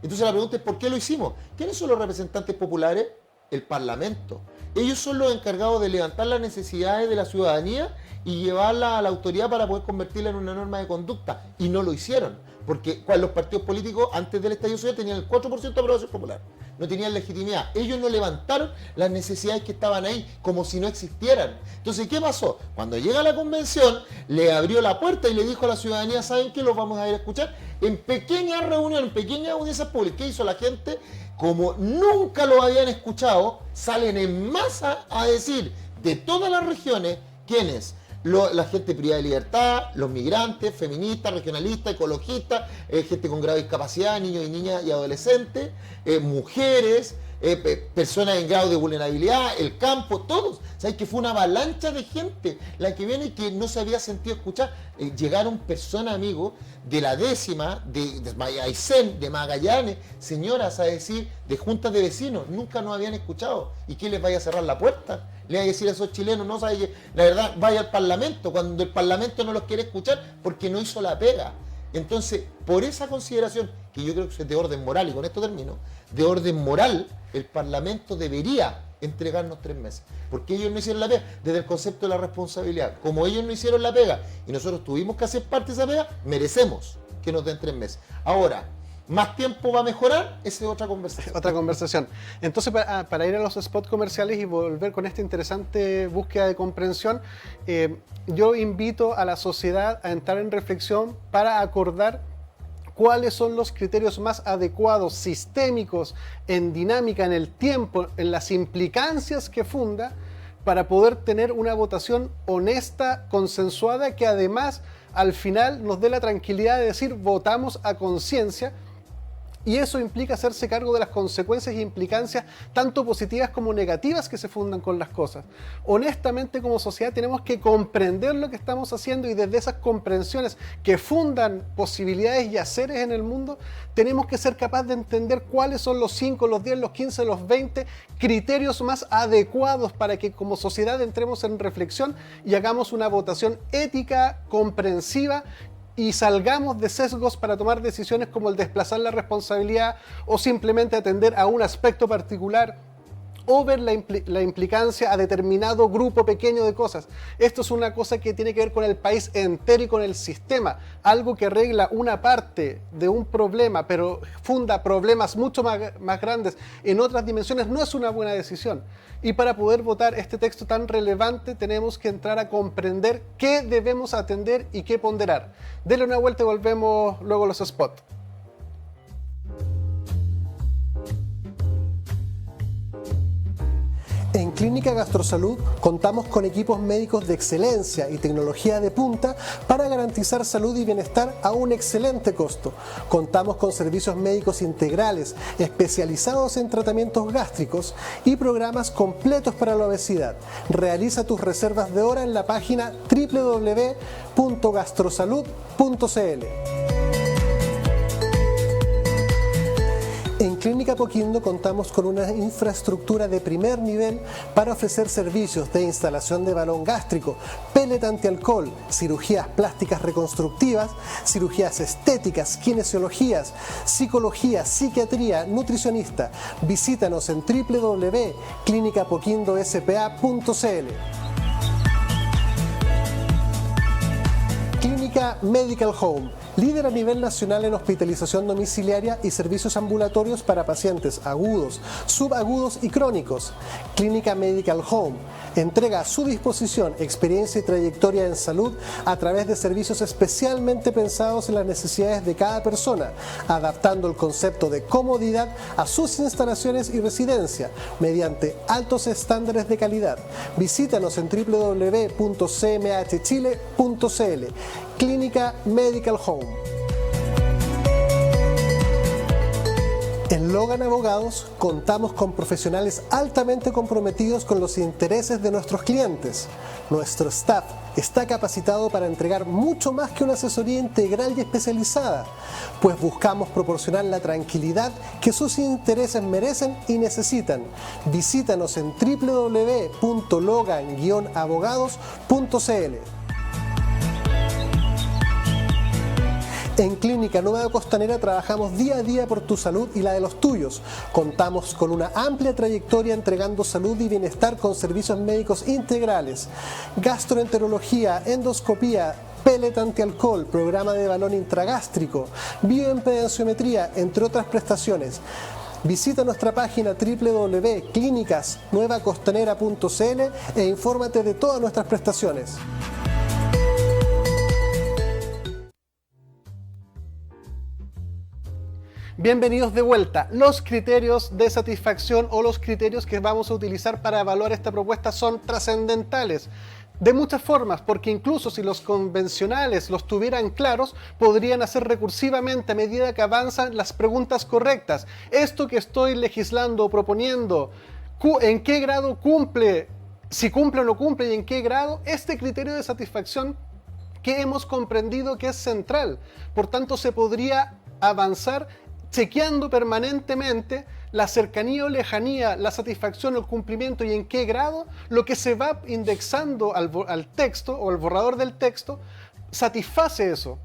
Entonces la pregunta es ¿por qué lo hicimos? ¿Quiénes son los representantes populares? El Parlamento. Ellos son los encargados de levantar las necesidades de la ciudadanía y llevarla a la autoridad para poder convertirla en una norma de conducta. Y no lo hicieron, porque los partidos políticos antes del estallido social tenían el 4% de aprobación popular. No tenían legitimidad. Ellos no levantaron las necesidades que estaban ahí como si no existieran. Entonces, ¿qué pasó? Cuando llega la convención, le abrió la puerta y le dijo a la ciudadanía, ¿saben qué? Los vamos a ir a escuchar en pequeñas reuniones, en pequeñas audiencias públicas. ¿Qué hizo la gente? Como nunca lo habían escuchado, salen en masa a decir de todas las regiones quiénes. La gente privada de libertad, los migrantes, feministas, regionalistas, ecologistas, gente con grave discapacidad, niños y niñas y adolescentes, mujeres, personas en grado de vulnerabilidad, el campo, todos. ¿Sabes que fue una avalancha de gente la que viene y que no se había sentido escuchar? Llegaron personas, amigos, de la décima, de Aysén, de Magallanes, señoras a decir, de juntas de vecinos, nunca nos habían escuchado. ¿Y quién les vaya a cerrar la puerta? Le va a decir a esos chilenos, no sabe que la verdad vaya al Parlamento, cuando el Parlamento no los quiere escuchar porque no hizo la pega. Entonces, por esa consideración, que yo creo que es de orden moral, y con esto termino, de orden moral, el Parlamento debería entregarnos 3 meses, porque ellos no hicieron la pega, desde el concepto de la responsabilidad. Como ellos no hicieron la pega y nosotros tuvimos que hacer parte de esa pega, merecemos que nos den 3 meses. Ahora, ¿más tiempo va a mejorar? Esa es otra conversación. Otra conversación. Entonces, para ir a los spots comerciales y volver con esta interesante búsqueda de comprensión, yo invito a la sociedad a entrar en reflexión para acordar cuáles son los criterios más adecuados, sistémicos, en dinámica, en el tiempo, en las implicancias que funda, para poder tener una votación honesta, consensuada, que además al final nos dé la tranquilidad de decir votamos a conciencia. Y eso implica hacerse cargo de las consecuencias e implicancias tanto positivas como negativas que se fundan con las cosas. Honestamente, como sociedad tenemos que comprender lo que estamos haciendo y desde esas comprensiones que fundan posibilidades y haceres en el mundo, tenemos que ser capaces de entender cuáles son los 5, los 10, los 15, los 20 criterios más adecuados para que como sociedad entremos en reflexión y hagamos una votación ética, comprensiva, y salgamos de sesgos para tomar decisiones como el desplazar la responsabilidad o simplemente atender a un aspecto particular over la implicancia a determinado grupo pequeño de cosas. Esto es una cosa que tiene que ver con el país entero y con el sistema. Algo que arregla una parte de un problema, pero funda problemas mucho más grandes en otras dimensiones, no es una buena decisión. Y para poder votar este texto tan relevante tenemos que entrar a comprender qué debemos atender y qué ponderar. Denle una vuelta y volvemos luego a los spots. En Clínica Gastrosalud contamos con equipos médicos de excelencia y tecnología de punta para garantizar salud y bienestar a un excelente costo. Contamos con servicios médicos integrales especializados en tratamientos gástricos y programas completos para la obesidad. Realiza tus reservas de hora en la página www.gastrosalud.cl. En Clínica Apoquindo contamos con una infraestructura de primer nivel para ofrecer servicios de instalación de balón gástrico, pellet antialcohol, cirugías plásticas reconstructivas, cirugías estéticas, kinesiologías, psicología, psiquiatría, nutricionista. Visítanos en www.clinicapoquindospa.cl. Clínica Medical Home, líder a nivel nacional en hospitalización domiciliaria y servicios ambulatorios para pacientes agudos, subagudos y crónicos. Clínica Medical Home entrega a su disposición experiencia y trayectoria en salud a través de servicios especialmente pensados en las necesidades de cada persona, adaptando el concepto de comodidad a sus instalaciones y residencia mediante altos estándares de calidad. Visítanos en www.cmhchile.cl. Clínica Medical Home. En Logan Abogados contamos con profesionales altamente comprometidos con los intereses de nuestros clientes. Nuestro staff está capacitado para entregar mucho más que una asesoría integral y especializada, pues buscamos proporcionar la tranquilidad que sus intereses merecen y necesitan. Visítanos en www.logan-abogados.cl. En Clínica Nueva Costanera trabajamos día a día por tu salud y la de los tuyos. Contamos con una amplia trayectoria entregando salud y bienestar con servicios médicos integrales, gastroenterología, endoscopía, pellet antialcohol, programa de balón intragástrico, bioimpedenciometría, entre otras prestaciones. Visita nuestra página www.clinicasnuevacostanera.cl e infórmate de todas nuestras prestaciones. Bienvenidos de vuelta. Los criterios de satisfacción o los criterios que vamos a utilizar para evaluar esta propuesta son trascendentales. De muchas formas, porque incluso si los convencionales los tuvieran claros, podrían hacer recursivamente a medida que avanzan las preguntas correctas. Esto que estoy legislando o proponiendo, ¿en qué grado cumple? Si cumple o no cumple y en qué grado, este criterio de satisfacción que hemos comprendido que es central. Por tanto, se podría avanzar chequeando permanentemente la cercanía o lejanía, la satisfacción o el cumplimiento y en qué grado lo que se va indexando al texto o al borrador del texto satisface eso.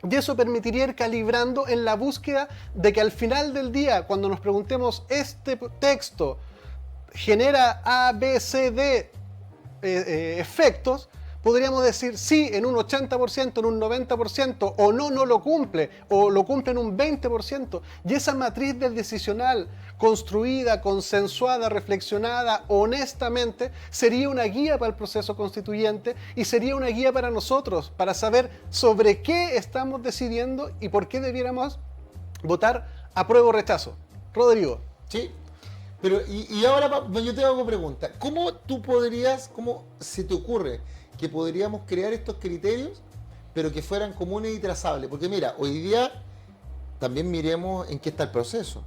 Y eso permitiría ir calibrando en la búsqueda de que al final del día, cuando nos preguntemos, ¿este texto genera A, B, C, D efectos? Podríamos decir sí en un 80%, en un 90%, o no lo cumple, o lo cumple en un 20%. Y esa matriz del decisional, construida, consensuada, reflexionada, honestamente, sería una guía para el proceso constituyente y sería una guía para nosotros, para saber sobre qué estamos decidiendo y por qué debiéramos votar apruebo o rechazo. Rodrigo. Sí, pero y ahora yo te hago pregunta. ¿Cómo se te ocurre que podríamos crear estos criterios, pero que fueran comunes y trazables? Porque mira, hoy día también miremos en qué está el proceso.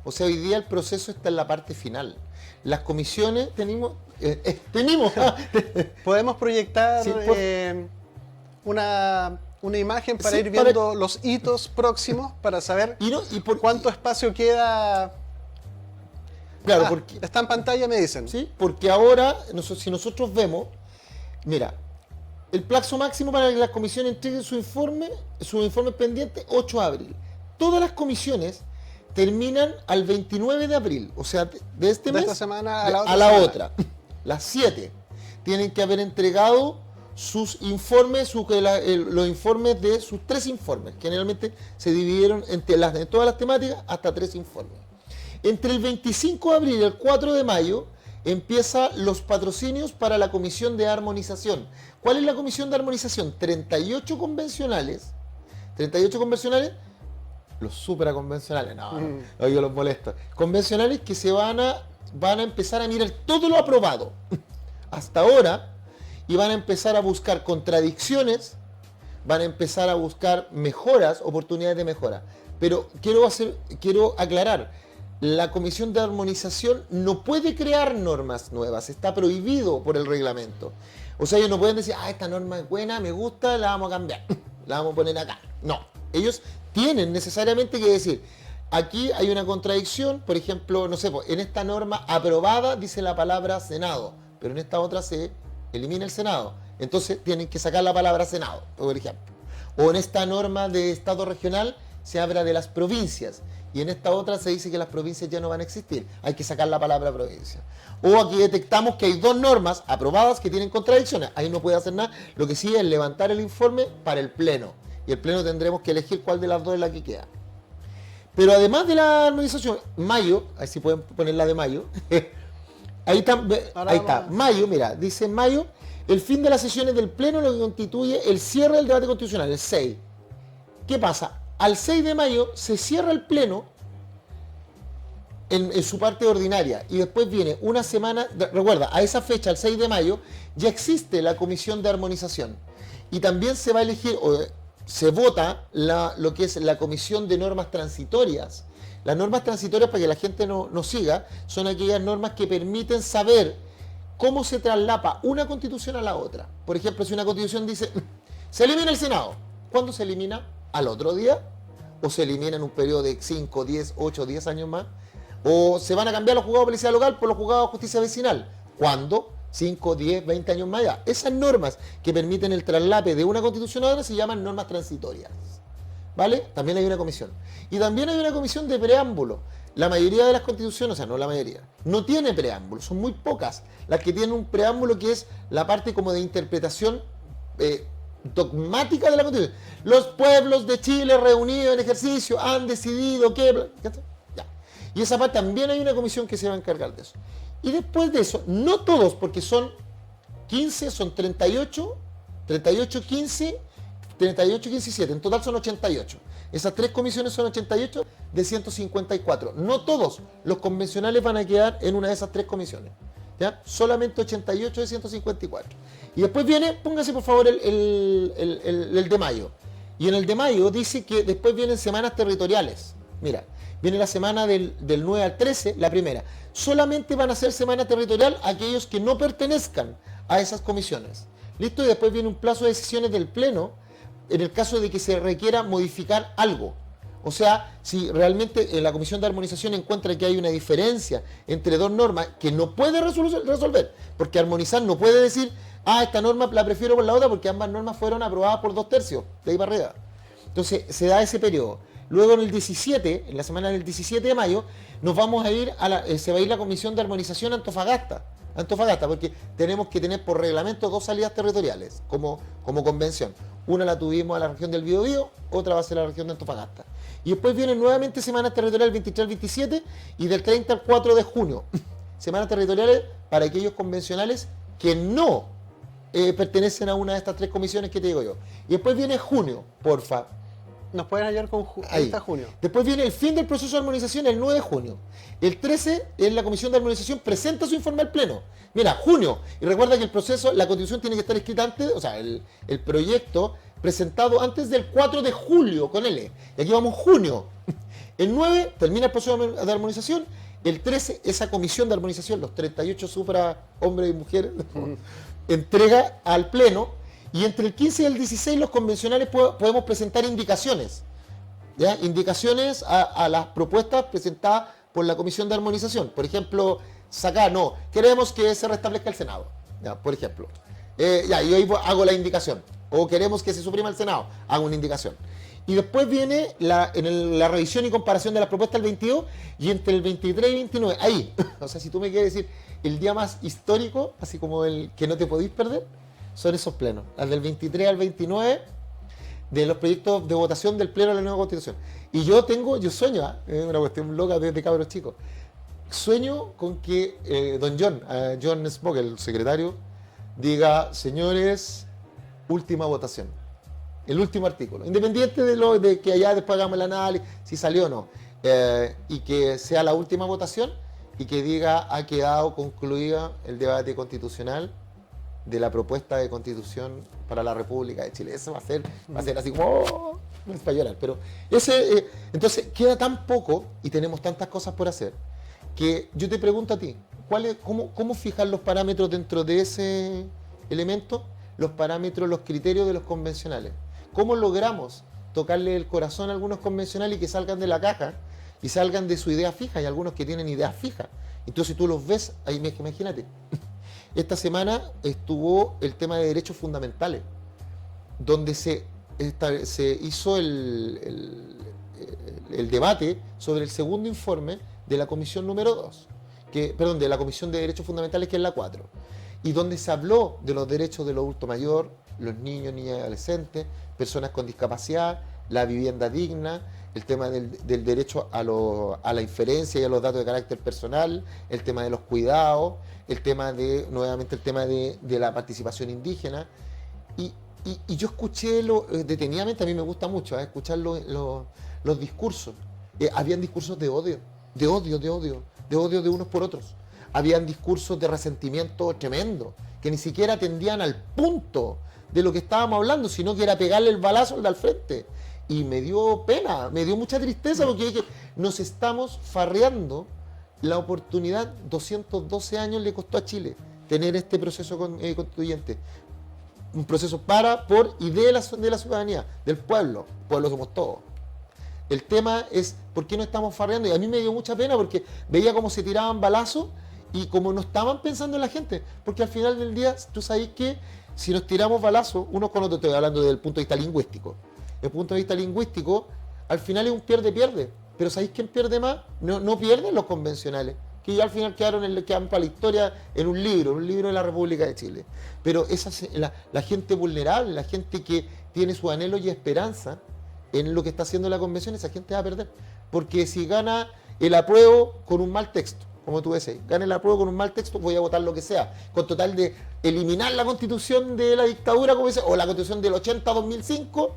O sea, hoy día el proceso está en la parte final. Las comisiones tenemos Podemos proyectar sí, una imagen para sí, ir viendo los hitos próximos para saber cuánto espacio queda. Claro, porque está en pantalla, me dicen. Sí, porque ahora, si nosotros vemos, mira, el plazo máximo para que las comisiones entreguen su informe pendiente, 8 de abril. Todas las comisiones terminan al 29 de abril, o sea, de este mes esta semana a la otra. Las 7 tienen que haber entregado sus informes, los informes de sus 3 informes. Generalmente se dividieron en todas las temáticas hasta 3 informes. Entre el 25 de abril y el 4 de mayo empiezan los patrocinios para la Comisión de Armonización. ¿Cuál es la Comisión de Armonización? 38 convencionales, los supraconvencionales, no, yo los molesto. Convencionales que se van a empezar a mirar todo lo aprobado hasta ahora y van a empezar a buscar contradicciones, van a empezar a buscar mejoras, oportunidades de mejora. Pero quiero aclarar, la Comisión de Armonización no puede crear normas nuevas, está prohibido por el reglamento. O sea, ellos no pueden decir, esta norma es buena, me gusta, la vamos a cambiar, la vamos a poner acá. No, ellos tienen necesariamente que decir, aquí hay una contradicción, por ejemplo, no sé, en esta norma aprobada dice la palabra Senado, pero en esta otra se elimina el Senado. Entonces tienen que sacar la palabra Senado, por ejemplo. O en esta norma de Estado regional se habla de las provincias y en esta otra se dice que las provincias ya no van a existir. Hay que sacar la palabra provincia. O aquí detectamos que hay 2 normas aprobadas que tienen contradicciones. Ahí no puede hacer nada. Lo que sí es levantar el informe para el Pleno. Y el Pleno tendremos que elegir cuál de las 2 es la que queda. Pero además de la armonización, mayo, ahí sí pueden poner la de mayo. Ahí está, mayo, mira, dice mayo, el fin de las sesiones del Pleno, lo que constituye el cierre del debate constitucional, el 6. ¿Qué pasa? Al 6 de mayo se cierra el Pleno en su parte ordinaria y después viene una semana, recuerda, a esa fecha, el 6 de mayo, ya existe la Comisión de Armonización y también se va a elegir, se vota lo que es la Comisión de Normas Transitorias. Las normas transitorias, para que la gente no siga, son aquellas normas que permiten saber cómo se traslapa una constitución a la otra. Por ejemplo, si una constitución dice, se elimina el Senado, ¿cuándo se elimina? ¿Al otro día? ¿O se elimina en un periodo de 5, 10, 8, 10 años más? ¿O se van a cambiar los juzgados de policía local por los juzgados de justicia vecinal? ¿Cuándo? 5, 10, 20 años más allá. Esas normas que permiten el traslape de una constitución a otra se llaman normas transitorias. ¿Vale? También hay una comisión. Y también hay una comisión de preámbulo. La mayoría de las constituciones, o sea, no la mayoría, no tiene preámbulo. Son muy pocas las que tienen un preámbulo que es la parte como de interpretación dogmática de la Constitución. Los pueblos de Chile reunidos en ejercicio han decidido que... Ya. Y esa parte también hay una comisión que se va a encargar de eso. Y después de eso, no todos, porque son 15, son 38, 15, 38, 15 y 7. En total son 88. Esas 3 comisiones son 88 de 154. No todos los convencionales van a quedar en una de esas 3 comisiones. ¿Ya? Solamente 88 de 154. Y después viene, póngase por favor el de mayo. Y en el de mayo dice que después vienen semanas territoriales. Mira, viene la semana del 9 al 13, la primera. Solamente van a ser semana territorial aquellos que no pertenezcan a esas comisiones. ¿Listo? Y después viene un plazo de decisiones del Pleno en el caso de que se requiera modificar algo. O sea, si realmente en la Comisión de Armonización encuentra que hay una diferencia entre 2 normas que no puede resolver, porque armonizar no puede decir, esta norma la prefiero por la otra porque ambas normas fueron aprobadas por 2/3, de ahí para arriba. Entonces, se da ese periodo. Luego en el 17, en la semana del 17 de mayo, nos vamos a ir se va a ir la Comisión de Armonización a Antofagasta, porque tenemos que tener por reglamento 2 salidas territoriales como convención. Una la tuvimos a la región del Biobío, otra va a ser la región de Antofagasta. Y después vienen nuevamente semanas territoriales 23 al 27 y del 30 al 4 de junio. Semanas territoriales para aquellos convencionales que no pertenecen a una de estas 3 comisiones que te digo yo. Y después viene junio, porfa. Nos pueden hallar con junio. Después viene el fin del proceso de armonización el 9 de junio. El 13 en la Comisión de Armonización presenta su informe al Pleno. Mira, junio. Y recuerda que el proceso, la Constitución tiene que estar escrita antes, o sea, el proyecto presentado antes del 4 de julio con L. Y aquí vamos junio. El 9 termina el proceso de armonización. El 13, esa comisión de armonización, los 38 supra hombres y mujeres, entrega al Pleno. Y entre el 15 y el 16 los convencionales podemos presentar indicaciones. ¿Ya? Indicaciones a las propuestas presentadas por la Comisión de Armonización. Por ejemplo, queremos que se restablezca el Senado. ¿Ya? Por ejemplo. Y ahí hago la indicación. O queremos que se suprima el Senado, hago una indicación. Y después viene la revisión y comparación de las propuestas del 22 y entre el 23 y 29. Ahí, o sea, si tú me quieres decir el día más histórico, así como el que no te podéis perder, son esos plenos. Las del 23 al 29 de los proyectos de votación del pleno de la nueva constitución. Y yo sueño, es una cuestión loca desde cabros chicos, sueño con que don John Smoke, el secretario, diga, señores, última votación. El último artículo, independiente de que allá después hagamos el análisis, si salió o no, y que sea la última votación y que diga, ha quedado concluida el debate constitucional de la propuesta de constitución para la República de Chile. Eso va a ser así como, no es para llorar, pero entonces queda tan poco y tenemos tantas cosas por hacer, que yo te pregunto a ti, ¿cómo fijar los parámetros dentro de ese elemento? Los parámetros, los criterios de los convencionales. ¿Cómo logramos tocarle el corazón a algunos convencionales y que salgan de la caja y salgan de su idea fija? Hay algunos que tienen ideas fijas. Entonces tú los ves, ahí imagínate. Esta semana estuvo el tema de derechos fundamentales, donde se hizo el debate sobre el segundo informe de la comisión número 2, de la Comisión de Derechos Fundamentales, que es la 4, y donde se habló de los derechos de los adultos mayores, los niños, niñas y adolescentes, personas con discapacidad, la vivienda digna, el tema del derecho a la inferencia y a los datos de carácter personal, el tema de los cuidados, nuevamente el tema de la participación indígena. Y yo escuché detenidamente, a mí me gusta mucho escuchar los discursos. Habían discursos de odio de unos por otros. Habían discursos de resentimiento tremendo, que ni siquiera atendían al punto de lo que estábamos hablando, sino que era pegarle el balazo al de al frente. Y me dio pena, me dio mucha tristeza, porque dije, nos estamos farreando la oportunidad. 212 años le costó a Chile tener este proceso constituyente. Un proceso por y de la ciudadanía, del pueblo. Pueblo somos todos. El tema es, ¿por qué no estamos farreando? Y a mí me dio mucha pena porque veía cómo se tiraban balazos y como no estaban pensando en la gente. Porque al final del día, tú sabes que si nos tiramos balazos, unos con otros, estoy hablando desde el punto de vista lingüístico. Desde el punto de vista lingüístico, al final es un pierde-pierde. Pero ¿sabéis quién pierde más? No pierden los convencionales, que ya al final quedan para la historia en un libro de la República de Chile. Pero la gente vulnerable, la gente que tiene su anhelo y esperanza en lo que está haciendo la convención, esa gente va a perder. Porque si gana el apruebo con un mal texto, como tú decís, gana el apruebo con un mal texto, voy a votar lo que sea, con total de eliminar la constitución de la dictadura, como dice, o la constitución del 80-2005,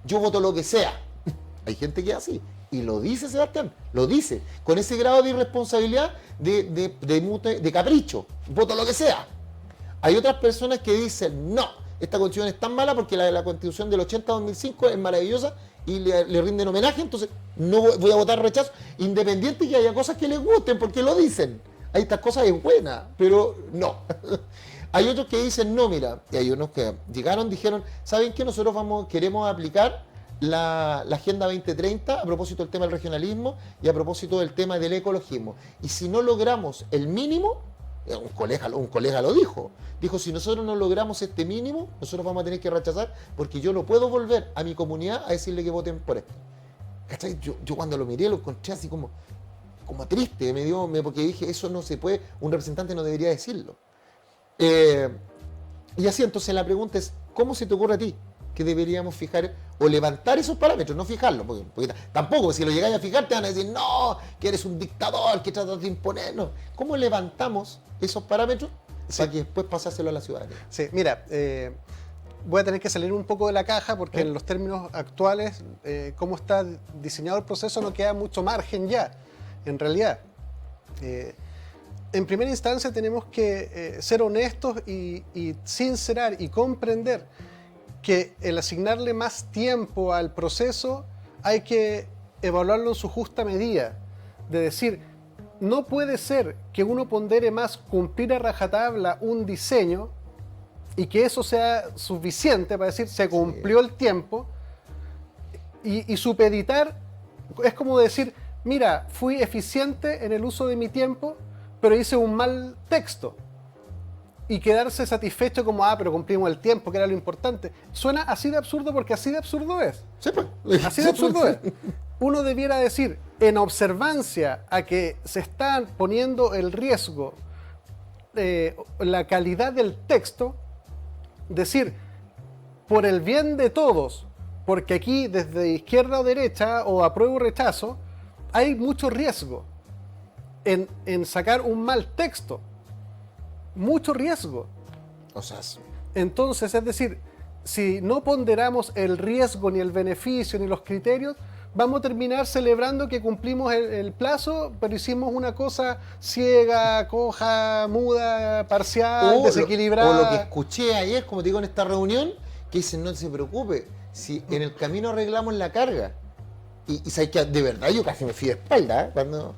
yo voto lo que sea. Hay gente que es así, y lo dice Sebastián, lo dice, con ese grado de irresponsabilidad, de capricho, voto lo que sea. Hay otras personas que dicen, no, esta constitución es tan mala porque la constitución del 80-2005 es maravillosa y le rinden homenaje, entonces no voy a votar rechazo, independiente que haya cosas que les gusten, porque lo dicen. Hay estas cosas es buena, pero no. Hay otros que dicen, no, mira, y hay unos que dijeron, ¿saben qué? Nosotros queremos aplicar la Agenda 2030 a propósito del tema del regionalismo y a propósito del tema del ecologismo. Y si no logramos el mínimo, un colega lo dijo, si nosotros no logramos este mínimo, nosotros vamos a tener que rechazar, porque yo no puedo volver a mi comunidad a decirle que voten por esto. ¿Cachai? Yo cuando lo miré lo encontré así como triste, porque dije, eso no se puede, un representante no debería decirlo. Y así, entonces la pregunta es, ¿cómo se te ocurre a ti que deberíamos fijar o levantar esos parámetros, no fijarlos? Porque tampoco, si lo llegáis a fijar, te van a decir, no, que eres un dictador, que tratas de imponernos. ¿Cómo levantamos esos parámetros para que después pasárselo a la ciudadanía? Sí, mira, voy a tener que salir un poco de la caja porque en los términos actuales, cómo está diseñado el proceso, no queda mucho margen ya, en realidad. En primera instancia tenemos que ser honestos y sincerar y comprender que el asignarle más tiempo al proceso hay que evaluarlo en su justa medida. De decir, no puede ser que uno pondere más cumplir a rajatabla un diseño y que eso sea suficiente para decir se cumplió el tiempo, y supeditar es como decir, mira, fui eficiente en el uso de mi tiempo, pero hice un mal texto. y quedarse satisfecho como, pero cumplimos el tiempo, que era lo importante. Suena así de absurdo porque así de absurdo es. Sí, pues. Así de absurdo es. Uno debiera decir, en observancia a que se están poniendo el riesgo, la calidad del texto, decir, por el bien de todos, porque aquí desde izquierda o derecha, o apruebo o rechazo, hay mucho riesgo en sacar un mal texto. Mucho riesgo. O sea, Entonces, es decir, si no ponderamos el riesgo, ni el beneficio, ni los criterios, vamos a terminar celebrando que cumplimos el plazo, pero hicimos una cosa ciega, coja, muda, parcial, desequilibrada. O lo que escuché ayer, como te digo, en esta reunión, que dicen, no se preocupe, si en el camino arreglamos la carga. Y sabes que de verdad yo casi me fui de espalda, cuando...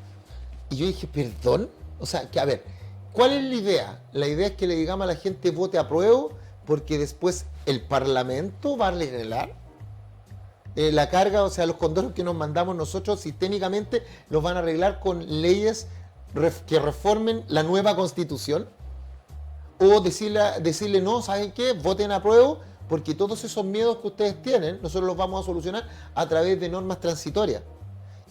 Y yo dije, ¿perdón? O sea, que a ver, ¿cuál es la idea? La idea es que le digamos a la gente vote apruebo, porque después el Parlamento va a arreglar la carga, o sea, los condoros que nos mandamos nosotros sistémicamente los van a arreglar con leyes que reformen la nueva Constitución. O decirle no, ¿saben qué? Voten apruebo, porque todos esos miedos que ustedes tienen, nosotros los vamos a solucionar a través de normas transitorias.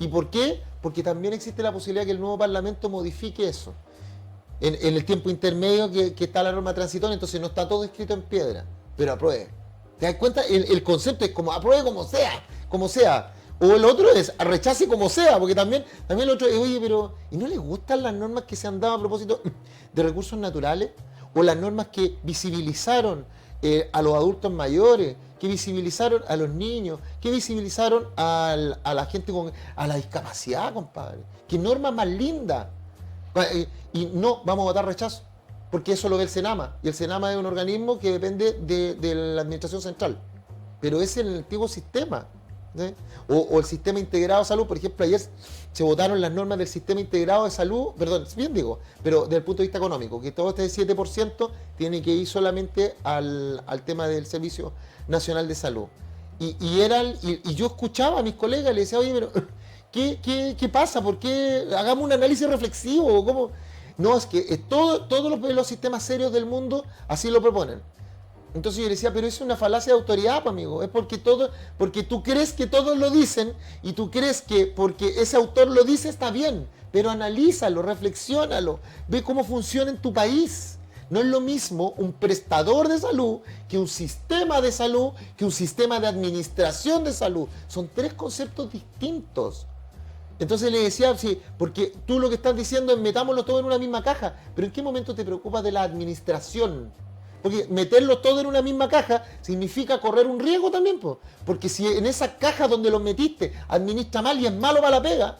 ¿Y por qué? Porque también existe la posibilidad que el nuevo Parlamento modifique eso. En el tiempo intermedio que está la norma transitoria, entonces no está todo escrito en piedra, pero apruebe. ¿Te das cuenta? El concepto es como apruebe como sea, como sea. O el otro es rechace como sea, porque también el otro es, oye, pero ¿y no les gustan las normas que se han dado a propósito de recursos naturales? O las normas que visibilizaron a los adultos mayores, que visibilizaron a los niños, que visibilizaron a la gente a la discapacidad, compadre. ¿Qué norma más linda? Y no, vamos a votar rechazo, porque eso lo ve el Senama, y el Senama es un organismo que depende de la administración central, pero es el antiguo sistema, ¿sí? O el sistema integrado de salud. Por ejemplo, ayer se votaron las normas del sistema integrado de salud, perdón, bien digo, pero desde el punto de vista económico, que todo este 7% tiene que ir solamente al tema del Servicio Nacional de Salud. Y yo escuchaba a mis colegas y les decía, oye, pero ¿qué pasa? ¿Por qué? Hagamos un análisis reflexivo. ¿Cómo? No, es que todos los sistemas serios del mundo así lo proponen. Entonces yo le decía, pero es una falacia de autoridad, amigo. Es porque tú crees que todos lo dicen y tú crees que porque ese autor lo dice está bien. Pero analízalo, reflexiónalo, ve cómo funciona en tu país. No es lo mismo un prestador de salud que un sistema de salud, que un sistema de administración de salud. Son tres conceptos distintos. Entonces le decía, sí, porque tú lo que estás diciendo es metámoslo todo en una misma caja, pero ¿en qué momento te preocupas de la administración? Porque meterlo todo en una misma caja significa correr un riesgo también, porque si en esa caja donde lo metiste administra mal y es malo para la pega,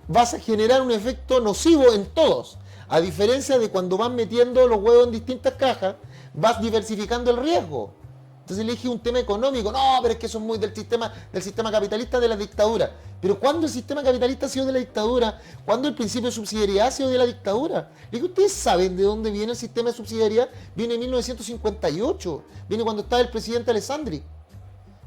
vas a generar un efecto nocivo en todos. A diferencia de cuando vas metiendo los huevos en distintas cajas, vas diversificando el riesgo. Entonces le dije un tema económico, no, pero es que eso es muy del sistema capitalista de la dictadura. Pero ¿cuándo el sistema capitalista ha sido de la dictadura? ¿Cuándo el principio de subsidiariedad ha sido de la dictadura? Le dije, ¿ustedes saben de dónde viene el sistema de subsidiariedad? Viene en 1958, viene cuando estaba el presidente Alessandri.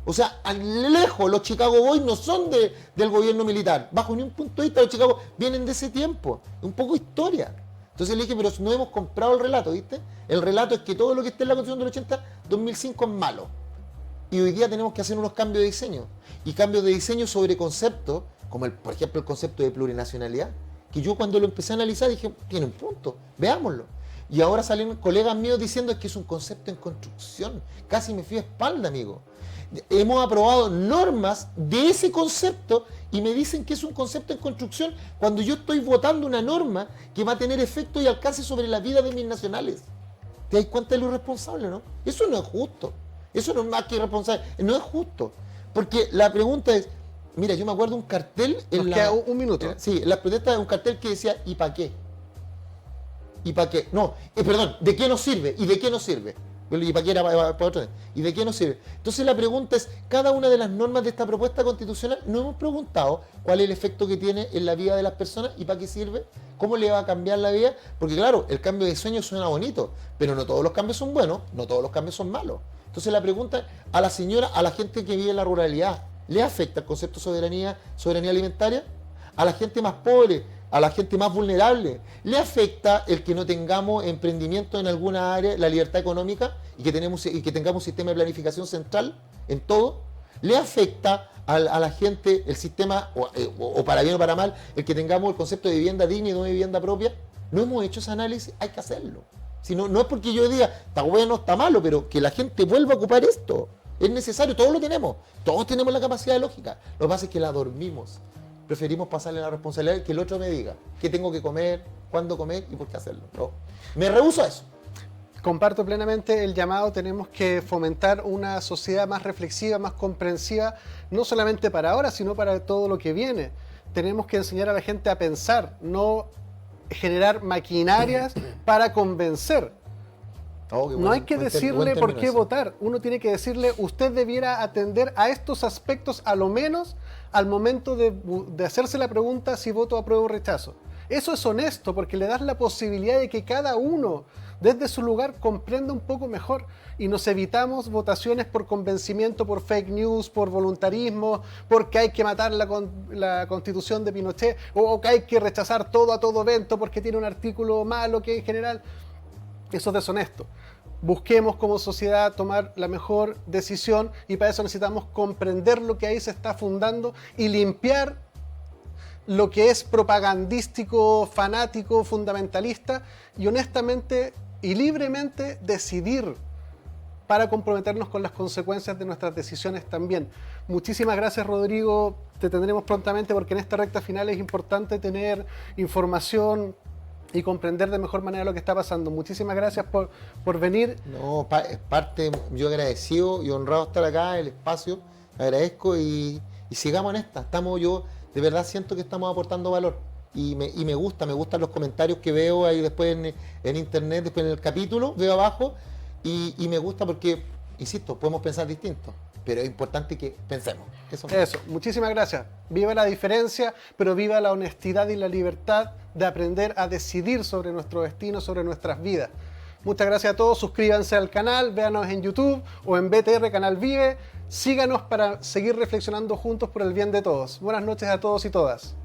O sea, a lejos los Chicago Boys no son del gobierno militar. Bajo ni un punto de vista los Chicago vienen de ese tiempo. Un poco historia. Entonces le dije, pero no hemos comprado el relato, ¿viste? El relato es que todo lo que está en la Constitución del 80, 2005 es malo. Y hoy día tenemos que hacer unos cambios de diseño. Y cambios de diseño sobre conceptos, como por ejemplo el concepto de plurinacionalidad, que yo cuando lo empecé a analizar dije, tiene un punto, veámoslo. Y ahora salen colegas míos diciendo que es un concepto en construcción. Casi me fui a espalda, amigo. Hemos aprobado normas de ese concepto y me dicen que es un concepto en construcción cuando yo estoy votando una norma que va a tener efecto y alcance sobre la vida de mis nacionales. ¿Te das cuenta de lo irresponsable, no? Eso no es justo. Eso no es más que irresponsable. No es justo. Porque la pregunta es, mira, yo me acuerdo un cartel Nos queda un minuto. Sí, la protesta de un cartel que decía, ¿y para qué? ¿Y para qué? No, perdón, ¿de qué nos sirve? ¿Y de qué nos sirve? ¿Y para qué era para otro? ¿Y de qué nos sirve? Entonces la pregunta es, cada una de las normas de esta propuesta constitucional, nos hemos preguntado cuál es el efecto que tiene en la vida de las personas y para qué sirve, cómo le va a cambiar la vida, porque claro, el cambio de sueño suena bonito, pero no todos los cambios son buenos, no todos los cambios son malos. Entonces la pregunta a la señora, a la gente que vive en la ruralidad, ¿le afecta el concepto de soberanía alimentaria? A la gente más pobre, a la gente más vulnerable. ¿Le afecta el que no tengamos emprendimiento en alguna área, la libertad económica, y que tengamos un sistema de planificación central en todo? ¿Le afecta a la gente el sistema, o para bien o para mal, el que tengamos el concepto de vivienda digna y no de vivienda propia? No hemos hecho ese análisis, hay que hacerlo. Si no, no es porque yo diga, está bueno, está malo, pero que la gente vuelva a ocupar esto. Es necesario, todos lo tenemos. Todos tenemos la capacidad de lógica. Lo que pasa es que la dormimos. Preferimos pasarle la responsabilidad que el otro me diga qué tengo que comer, cuándo comer y por qué hacerlo. No. Me rehúso a eso. Comparto plenamente el llamado. Tenemos que fomentar una sociedad más reflexiva, más comprensiva, no solamente para ahora, sino para todo lo que viene. Tenemos que enseñar a la gente a pensar, no generar maquinarias para convencer. No hay que decirle por qué votar. Uno tiene que decirle, usted debiera atender a estos aspectos, a lo menos al momento de hacerse la pregunta si voto apruebo o rechazo. Eso es honesto, porque le das la posibilidad de que cada uno, desde su lugar, comprenda un poco mejor, y nos evitamos votaciones por convencimiento, por fake news, por voluntarismo, porque hay que matar la Constitución de Pinochet, o que hay que rechazar todo a todo evento porque tiene un artículo malo que en general... Eso es deshonesto. Busquemos como sociedad tomar la mejor decisión, y para eso necesitamos comprender lo que ahí se está fundando y limpiar lo que es propagandístico, fanático, fundamentalista, y honestamente y libremente decidir para comprometernos con las consecuencias de nuestras decisiones también. Muchísimas gracias, Rodrigo. Te tendremos prontamente, porque en esta recta final es importante tener información y comprender de mejor manera lo que está pasando. Muchísimas gracias por venir. No, es parte, yo agradecido y honrado estar acá, el espacio, agradezco y sigamos en esta. Yo de verdad siento que estamos aportando valor y me gustan los comentarios que veo ahí después en internet, después en el capítulo, veo abajo y me gusta porque, insisto, podemos pensar distinto, pero es importante que pensemos. Eso, muchísimas gracias. Viva la diferencia, pero viva la honestidad y la libertad de aprender a decidir sobre nuestro destino, sobre nuestras vidas. Muchas gracias a todos. Suscríbanse al canal, véanos en YouTube o en BTR Canal Vive. Síganos para seguir reflexionando juntos por el bien de todos. Buenas noches a todos y todas.